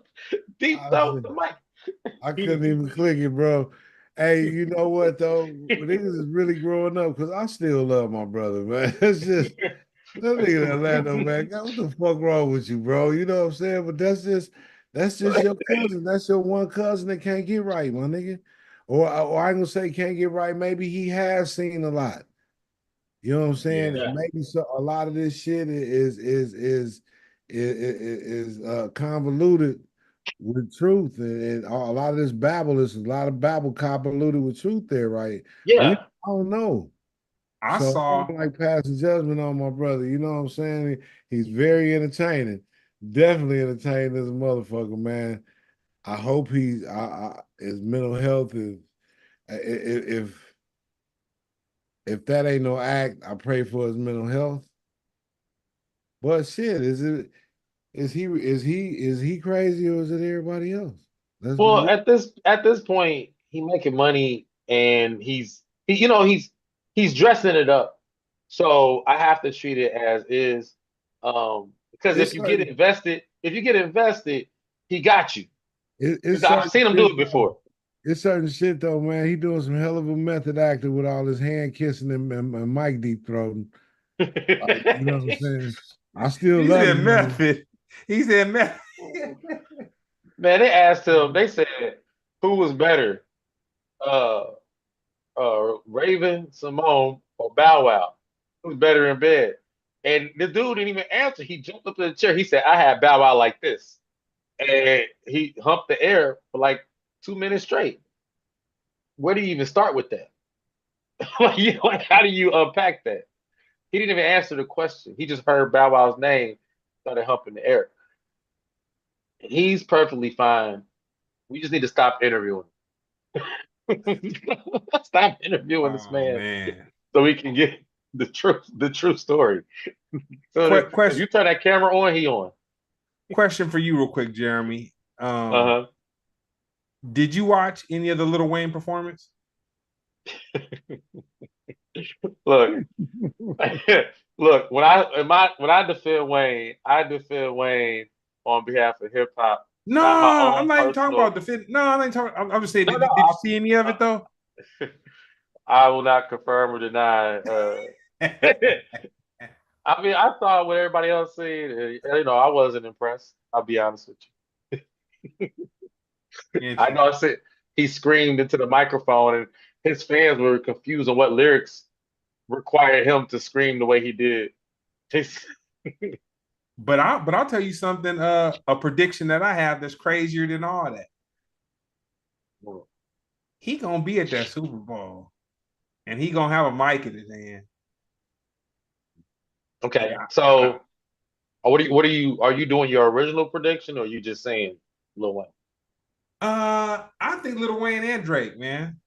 deep I, throat, the mic. I couldn't even click it, bro. Hey, you know what though? Niggas is really growing up because I still love my brother, man. It's just that nigga in Orlando, man. God, what the fuck wrong with you, bro? You know what I'm saying? But that's just your cousin. That's your one cousin that can't get right, my nigga. Or I ain't gonna say can't get right. Maybe he has seen a lot. You know what I'm saying? Yeah. And Yeah, maybe so a lot of this shit is convoluted with truth, and a lot of this babble is a lot of babble convoluted with truth there, right? We yeah, don't know. I So I saw don't like passing judgment on my brother. You know what I'm saying? He's very entertaining, definitely entertaining as a motherfucker, man. I hope his mental health is if that ain't no act, I pray for his mental health. But shit, is he crazy or is it everybody else? Let's Well, be at this point, he making money and you know he's dressing it up. So I have to treat it as is. Because it's certain if you get invested, he got you. it's Because I've certain seen him do shit it though. before. It's certain shit though, man. He doing some hell of a method acting with all his hand kissing and mic deep throating. Like, you know what I'm saying? I still he love said him, man. method. He said method. Man, they asked him, they said, who was better, uh, Raven, Simone, or Bow Wow? Who's better in bed? And the dude didn't even answer. He jumped up in the chair. He said, I had Bow Wow like this. And he humped the air for like 2 minutes straight. Where do you even start with that? Like, how do you unpack that? He didn't even answer the question. He just heard Bow Wow's name, started humping the air. He's perfectly fine. We just need to stop interviewing him. Stop interviewing this Oh man man. so we can get the true story. So if Question you turn that camera on, he on. question for you real quick, Jeremy. Uh-huh. Did you watch any of the Lil Wayne performance? Look, look, when I defend Wayne, I defend Wayne on behalf of hip hop, No, not my I'm own not even talking about personal. the fit. No, I'm not talking. I'm just saying. No, Did no, you see any of I, it though? I will not confirm or deny. I mean, I saw what everybody else seen. And, I wasn't impressed. I'll be honest with you. I Interesting. know I said he screamed into the microphone, and his fans were confused on what lyrics required him to scream the way he did. He's- But I'll tell you something. A prediction that I have that's crazier than all that. He gonna be at that Super Bowl, and he gonna have a mic in his hand. Okay, Yeah. so are you doing your original prediction or are you just saying Lil Wayne? I think Lil Wayne and Drake, man.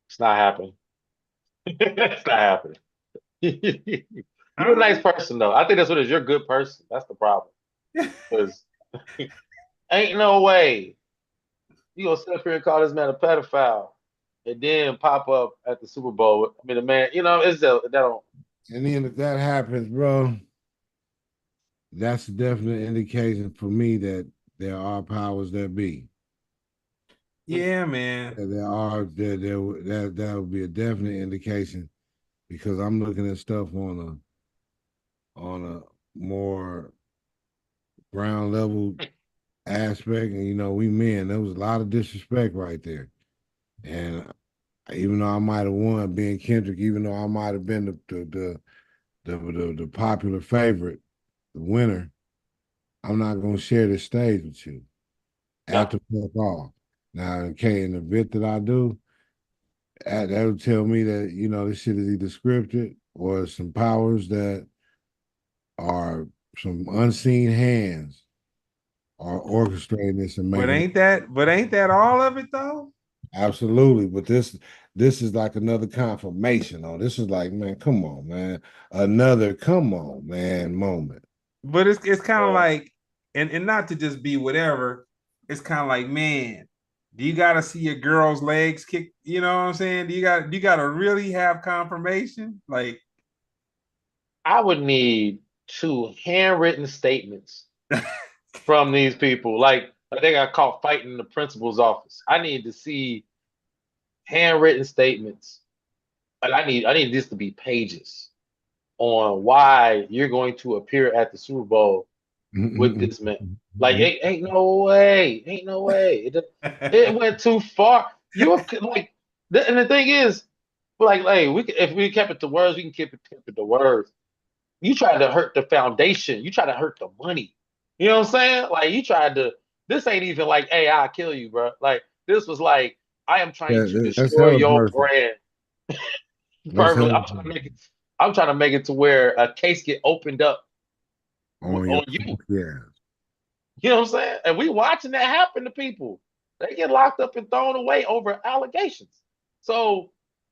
It's not happening. It's not happening. You're a nice I, person though. I think that's what it is. You're a good person. That's the problem. Because ain't no way you gonna sit up here and call this man a pedophile and then pop up at the Super Bowl. I mean, the man, it's that don't. And then if that happens, bro, that's a definite indication for me that there are powers that be. yeah, man. That there are that would be a definite indication because I'm looking at stuff on a more ground level aspect, and we men, there was a lot of disrespect right there. And even though I might have won being Kendrick, even though I might have been the popular favorite, the winner, I'm not gonna share this stage with you. Yeah, At the fuck off. Now, okay, in the bit that I do, that would tell me that this shit is either scripted or some powers that are some unseen hands are orchestrating this and But making it. ain't that all of it though? Absolutely, but this is like another confirmation. Oh, this is like, man, come on, man, another come on, man moment. But it's kind of yeah. like, and not to just be whatever. It's kind of like, man, do you got to see your girl's legs kick? You know what I'm saying? Do you got to really have confirmation? Like, I would need two handwritten statements from these people. Like they got caught fighting in the principal's office. I need to see handwritten statements. And I need this to be pages on why you're going to appear at the Super Bowl with this man. Like, ain't no way, ain't no way. It went too far. You like, and the thing is, like, hey, if we kept it to words, we can keep it to words. You tried to hurt the foundation. You tried to hurt the money. You know what I'm saying? Like, you tried to. This ain't even like, hey, I'll kill you, bro. Like, this was like, I am trying Yeah, to that's destroy hella your personal. brand. That's Perfectly. hella I'm trying to make it. I'm trying to make it to where a case get opened up on your on you. yeah. You know what I'm saying? And we watching that happen to people. They get locked up and thrown away over allegations. So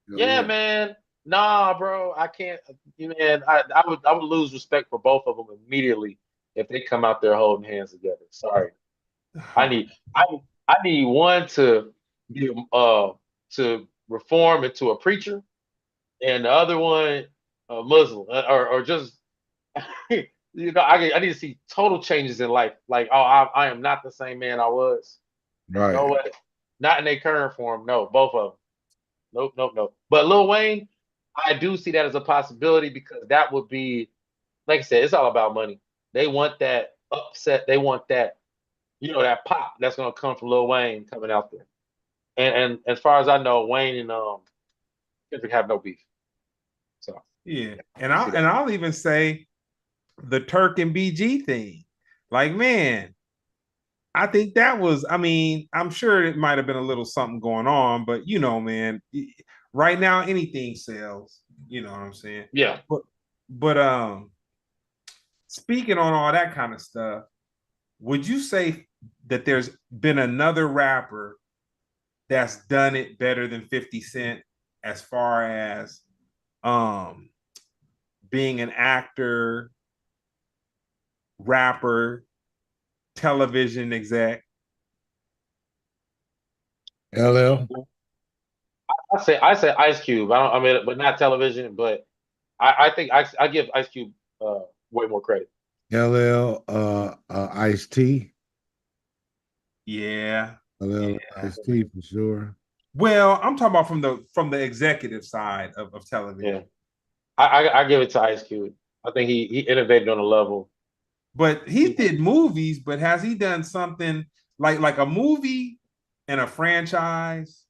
yeah, Yeah. man. Nah, bro. I can't. Man, I would lose respect for both of them immediately if they come out there holding hands together. Sorry. I need I I need one be to reform into a preacher and the other one a Muslim or just I need to see total changes in life. Like, oh, I am not the same man I was. No Right. way. Not in their current form. No, both of them. Nope, nope, nope. But Lil Wayne, I do see that as a possibility because that would be, like I said, it's all about money. They want that upset. They want that, that pop that's gonna come from Lil Wayne coming out there. And as far as I know, Wayne and Kendrick have no beef. So yeah, yeah, and I see that. I'll even say the Turk and BG thing. Like, man, I think that was. I mean, I'm sure it might have been a little something going on, but man, right now anything sells. You know what I'm saying? Yeah. But speaking on all that kind of stuff, would you say that there's been another rapper that's done it better than 50 Cent as far as being an actor, rapper, television exec. LL. I say Ice Cube. I mean, but not television. But I think I give Ice Cube way more credit. LL, Ice T. Yeah. LL, Ice T for sure. Well, I'm talking about from the executive side of television. Yeah, I give it to Ice Cube. I think he innovated on a level. But he did movies, but has he done something like a movie and a franchise?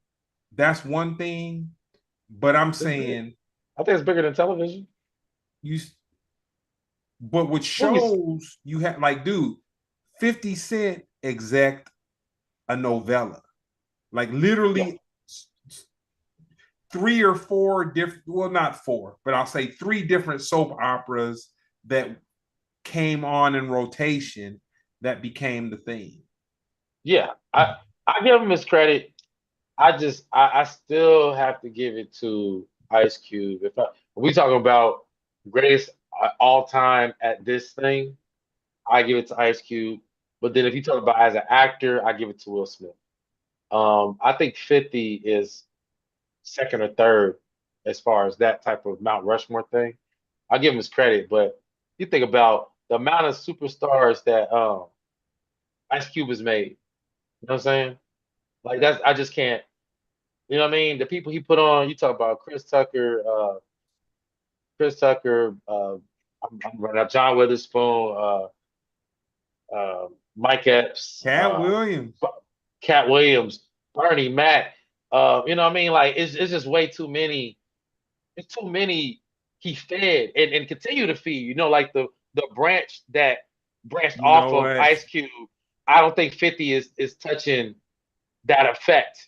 That's one thing. But I'm saying I think it's bigger than television. But with shows, you have like, dude, 50 Cent exec a novella. Like literally 3 or 4 different, well, not 4, but I'll say 3 different soap operas that came on in rotation that became the thing. Yeah, I give him his credit. I still have to give it to Ice Cube. If we talking about greatest all time at this thing, I give it to Ice Cube. But then if you talk about as an actor, I give it to Will Smith. I think 50 is second or third as far as that type of Mount Rushmore thing. I give him his credit, but you think about the amount of superstars that Ice Cube has made. You know what I'm saying? Like I just can't. You know what I mean? The people he put on. You talk about Chris Tucker. I'm running up John Witherspoon. Mike Epps. Cat Williams. Cat Williams. Bernie Mac. You know what I mean? Like it's just way too many. It's too many. He fed and continue to feed. You know, like the branch that branched off of Ice Cube. I don't think 50 is touching that effect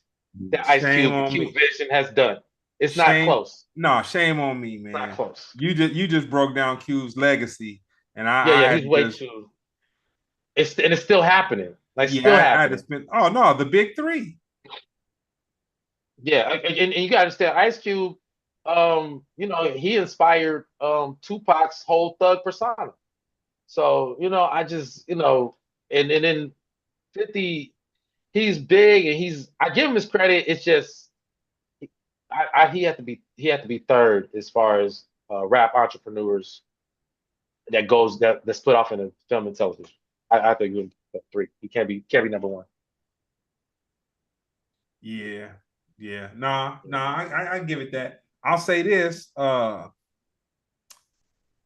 that Ice Cube Vision has done. It's not close. No, shame on me, man. Not close. You just broke down Cube's legacy, and he's way too. It's still happening. Like still happening. Oh no, the big 3. Yeah, and you gotta understand, Ice Cube. You know, he inspired Tupac's whole thug persona. So you know, I just and then 50. He's big and I give him his credit. It's just he had to be third as far as rap entrepreneurs that split off in the film and television. I think 3. He can't be number 1. Yeah. Nah. I give it that. I'll say this.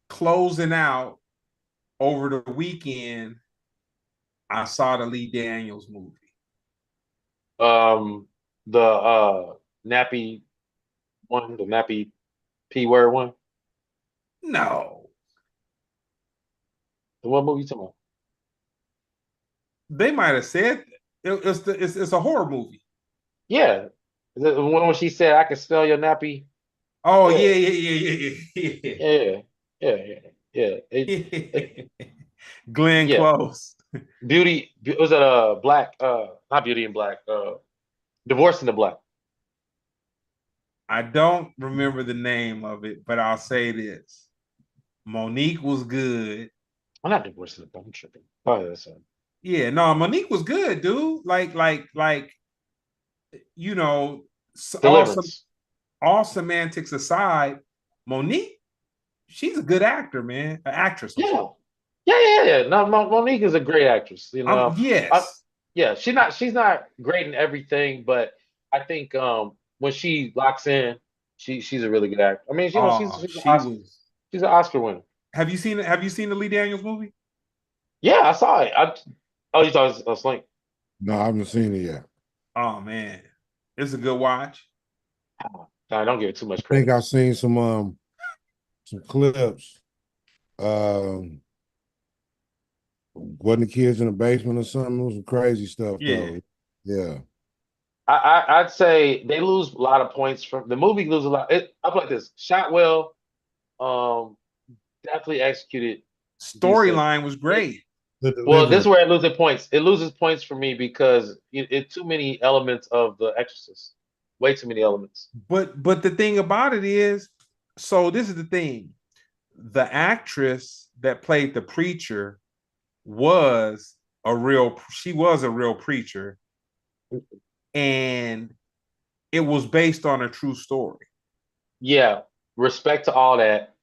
Closing out over the weekend, I saw the Lee Daniels movie. The nappy one, the nappy P-word one. No. The what movie you talking about? They might have said it's a horror movie. Yeah. The one when she said, "I can smell your nappy." Oh yeah. Glenn Close. Beauty was it Black? Not Beauty and Black. Divorce in the Black. I don't remember the name of it, but I'll say this: Monique was good. I'm not Divorce in the Black. I'm tripping. Oh, that's it. Yeah, no, Monique was good, dude. Like, you know, all semantics aside, Monique, she's a good actor, man, an actress. Yeah. No, Monique is a great actress. You know, yes, she's not great in everything, but I think when she locks in, she's a really good actor. I mean, she's an Oscar winner. Have you seen the Lee Daniels movie? Yeah, I saw it. You thought it was Slink? No, I haven't seen it yet. Oh man, it's a good watch. I don't give it too much credit. I think I've seen some clips. Wasn't the kids in the basement or something? It was some crazy stuff though. Yeah. I'd say they lose a lot of points from the movie. Lose a lot. I'll put it like this: shot well, definitely executed. Storyline was great. the Well, this is delivery. where it loses points. It loses points for me because it too many elements of The Exorcist. Way too many elements. But the thing about it is, so this is the thing. The actress that played the preacher was she was a real preacher, and it was based on a true story. Yeah, respect to all that.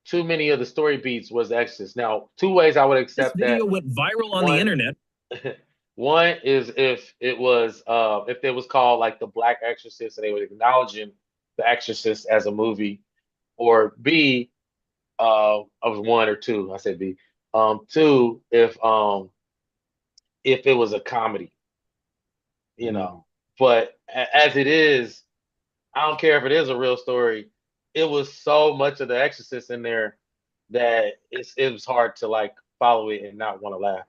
Too many of the story beats was The Exorcist. Now, two ways I would This accept video that. went viral on the One, internet. one is if it was called like The Black Exorcist and they were acknowledging The Exorcist as a movie, or B, of one or two. I said B. Two, if it was a comedy, you know. But as it is, I don't care if it is a real story. It was so much of The Exorcist in there that it was hard to like follow it and not want to laugh.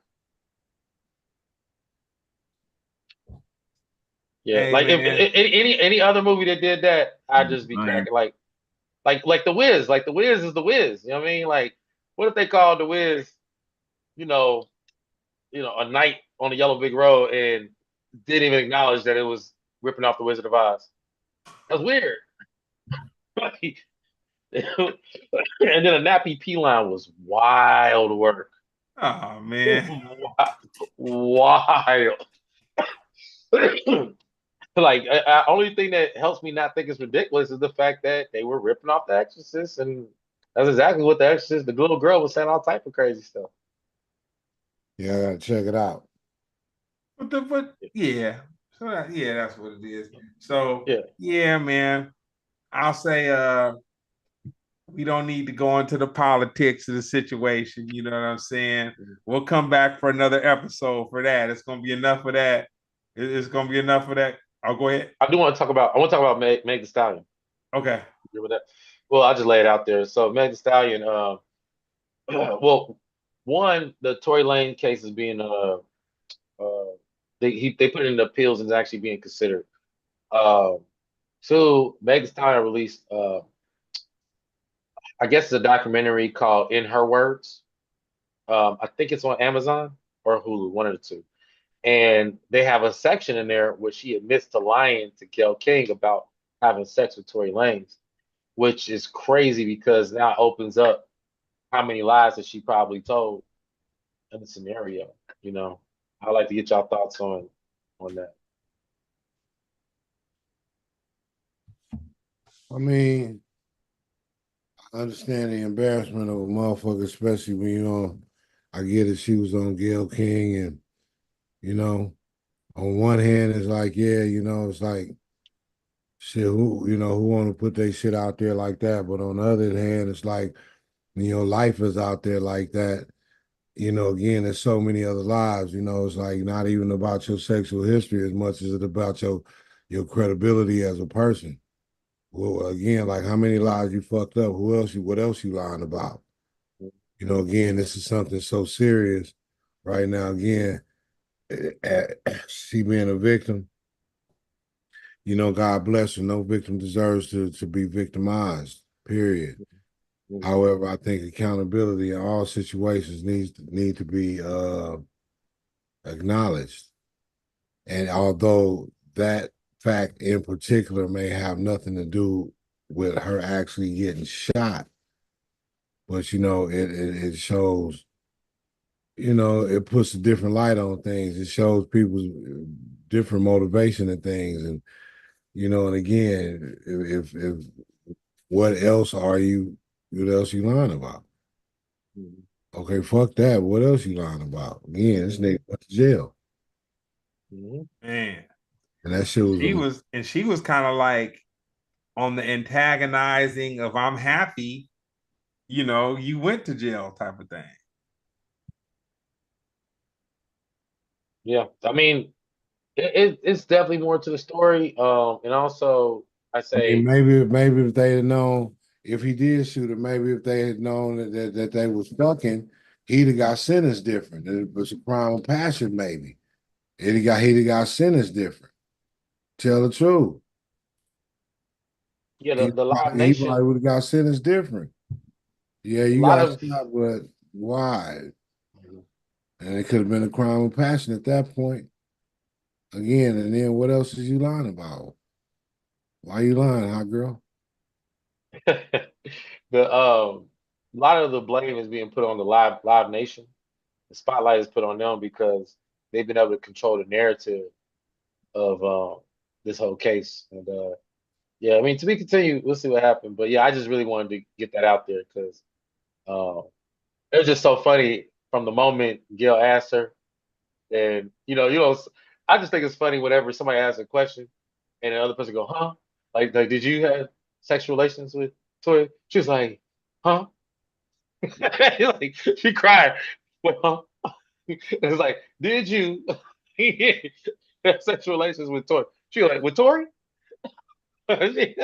Yeah, Hey like if man, any other movie that did that, I'd just be Ryan. cracking like The Wiz. Like The Wiz is The Wiz. You know what I mean? Like, what if they called The Wiz, you know, a night on the Yellow Big Road and didn't even acknowledge that it was ripping off The Wizard of Oz? That's weird. And then a nappy P line was wild work. oh man, Wild. Like, only thing that helps me not think it's ridiculous is the fact that they were ripping off The Exorcist, and that's exactly what The Exorcist. The little girl was saying all type of crazy stuff. Yeah, I gotta check it out. but yeah, yeah, that's what it is. So Yeah. yeah, man, I'll say we don't need to go into the politics of the situation. You know what I'm saying? We'll come back for another episode for that. It's gonna be enough of that. It's gonna be enough of that. I'll go ahead. I want to talk about Meg the Stallion. Okay. Remember that? Well, I'll just lay it out there. So Meg the Stallion, well, one, the Tory Lane case is being they put it in the appeals and is actually being considered. Uh, Two, Meg the Stallion released I guess it's a documentary called In Her Words. I think it's on Amazon or Hulu, one of the two. And they have a section in there where she admits to lying to Gayle King about having sex with Tory Lanez, which is crazy because now it opens up how many lies that she probably told in the scenario. You know, I'd like to get y'all thoughts on that. I mean, I understand the embarrassment of a motherfucker, especially when you know, I get it, she was on Gayle King, and you know, on one hand, it's like, yeah, you know, it's like shit, who want to put their shit out there like that? But on the other hand, it's like, life is out there like that. Again, there's so many other lives, it's like not even about your sexual history as much as it about your credibility as a person. Well, again, like how many lives you fucked up? What else you lying about? Again, this is something so serious right now. Again, she being a victim, God bless her. No victim deserves to be victimized, period. However, I think accountability in all situations need to be acknowledged. And although that fact in particular may have nothing to do with her actually getting shot, but it shows, it puts a different light on things. It shows people's different motivation and things, and and again, if what else are you? What else you lying about? Okay, fuck that. What else you lying about? Again, this nigga went to jail. Man. And that shit was she was kind of like on the antagonizing of I'm happy, you went to jail type of thing. Yeah, I mean, it's definitely more to the story. And also, I say maybe if they had known, if he did shoot it, maybe if they had known that they was fucking, he'd have got sentenced different. It was a crime of passion, maybe. He'd have got sentenced different. Tell the truth. yeah, He the Live probably Nation, would have got sentenced different. Yeah, a you lot got of shot, but why? And it could have been a crime of passion at that point. Again, and then what else is you lying about? Why you lying, hot girl? The a lot of the blame is being put on the Live Nation. The spotlight is put on them because they've been able to control the narrative of this whole case. And yeah, I mean, to be continued. We'll see what happens. But yeah, I just really wanted to get that out there because um, it was just so funny from the moment Gail asked her, and I just think it's funny whenever somebody asks a question and the other person go, "Huh?" Like, did you have sexual relations with Toya? She was like, "Huh?" Like she cried. Well, it's like, did you have sexual relations with Tori? She was like, with Tori? He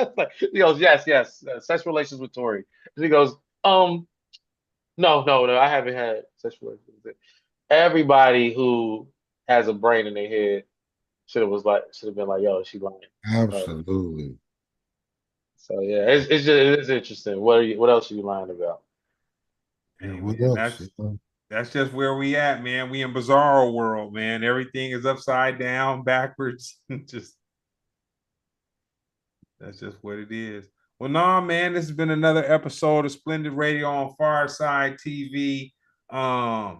goes, yes, yes, sexual relations with Tori. She goes, no, I haven't had sexual relations with it. Everybody who has a brain in their head should have been like, yo, she lying. Uh, Absolutely. so yeah, it's interesting. What else are you lying about? Yeah, Hey what man, else? that's just where we at, man. We in bizarro world, man. Everything is upside down, backwards. Just that's just what it is. Well, nah, man, this has been another episode of Splendid Radio on Pharcyde TV. I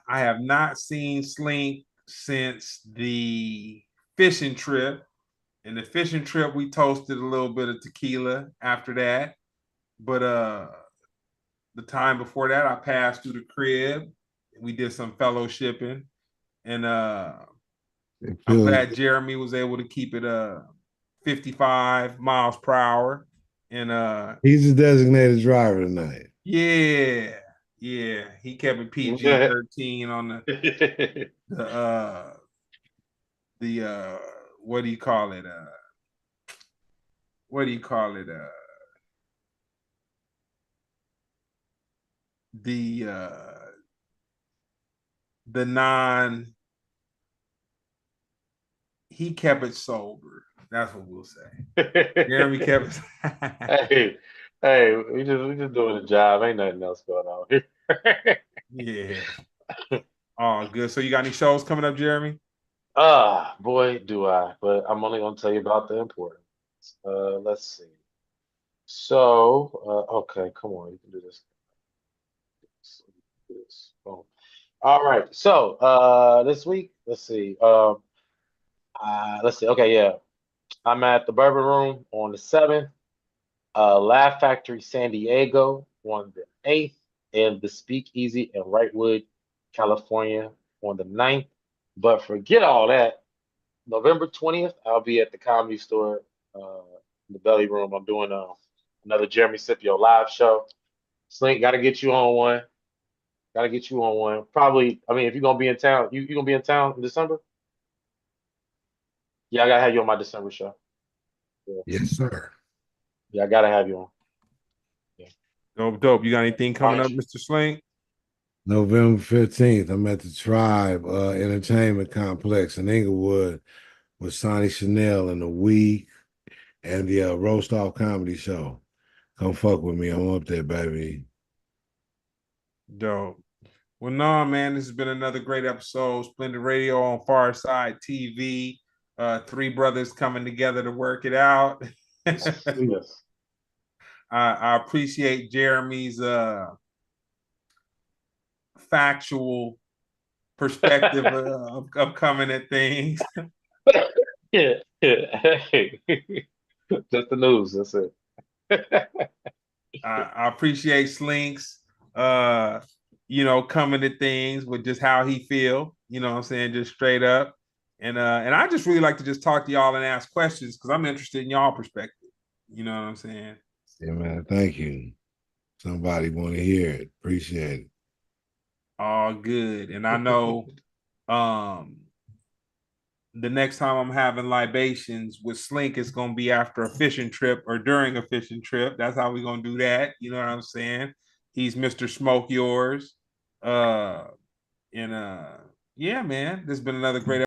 have not seen Slink since the fishing trip. And the fishing trip, we toasted a little bit of tequila after that. But the time before that, I passed through the crib. We did some fellowshipping. And It I'm feels glad Jeremy was able to keep it 55 miles per hour. And he's a designated driver tonight. yeah, he kept it PG-13 on the what do you call it? What do you call it? The the non he kept it sober. That's what we'll say. Jeremy kept Hey, hey, we just doing a job. Ain't nothing else going on here. yeah. Oh, good. So you got any shows coming up, Jeremy? Ah, boy, do I. But I'm only gonna tell you about the important ones. Let's see. So, okay, come on, you can do this. Boom. All right. So, this week, let's see. Okay, yeah, I'm at the Bourbon Room on the 7th. Laugh Factory San Diego on the 8th, and the Speakeasy in Wrightwood, California on the 9th. But forget all that. November 20th, I'll be at the Comedy Store, in the Belly Room. I'm doing another Jeremy Scipio live show. Slink, gotta get you on one. Gotta get you on one. Probably, I mean, if you're gonna be in town, you gonna be in town in December? Yeah, I gotta have you on my December show. Yeah, Yes, sir. yeah, I gotta have you on. Yeah. Dope. You got anything coming up, Mr. Slink? November 15th, I'm at the Tribe Entertainment Complex in Inglewood with Sonny Chanel and the Week and the Roast Off Comedy Show. Come fuck with me. I'm up there, baby. Dope. Well, no, man, this has been another great episode. Splendid Radio on Pharcyde TV. Three brothers coming together to work it out. Yes. I appreciate Jeremy's factual perspective of coming at things. Yeah, yeah. Hey, just the news. That's it. I appreciate Slinks, coming at things with just how he feel. You know what I'm saying, just straight up. And I just really like to just talk to y'all and ask questions because I'm interested in y'all perspective. You know what I'm saying? Yeah, man. Thank you. Somebody want to hear it. Appreciate it. All good. And I know the next time I'm having libations with Slink, it's gonna be after a fishing trip or during a fishing trip. That's how we're gonna do that. You know what I'm saying? He's Mr. Smoke Yours. And yeah, man, this has been another great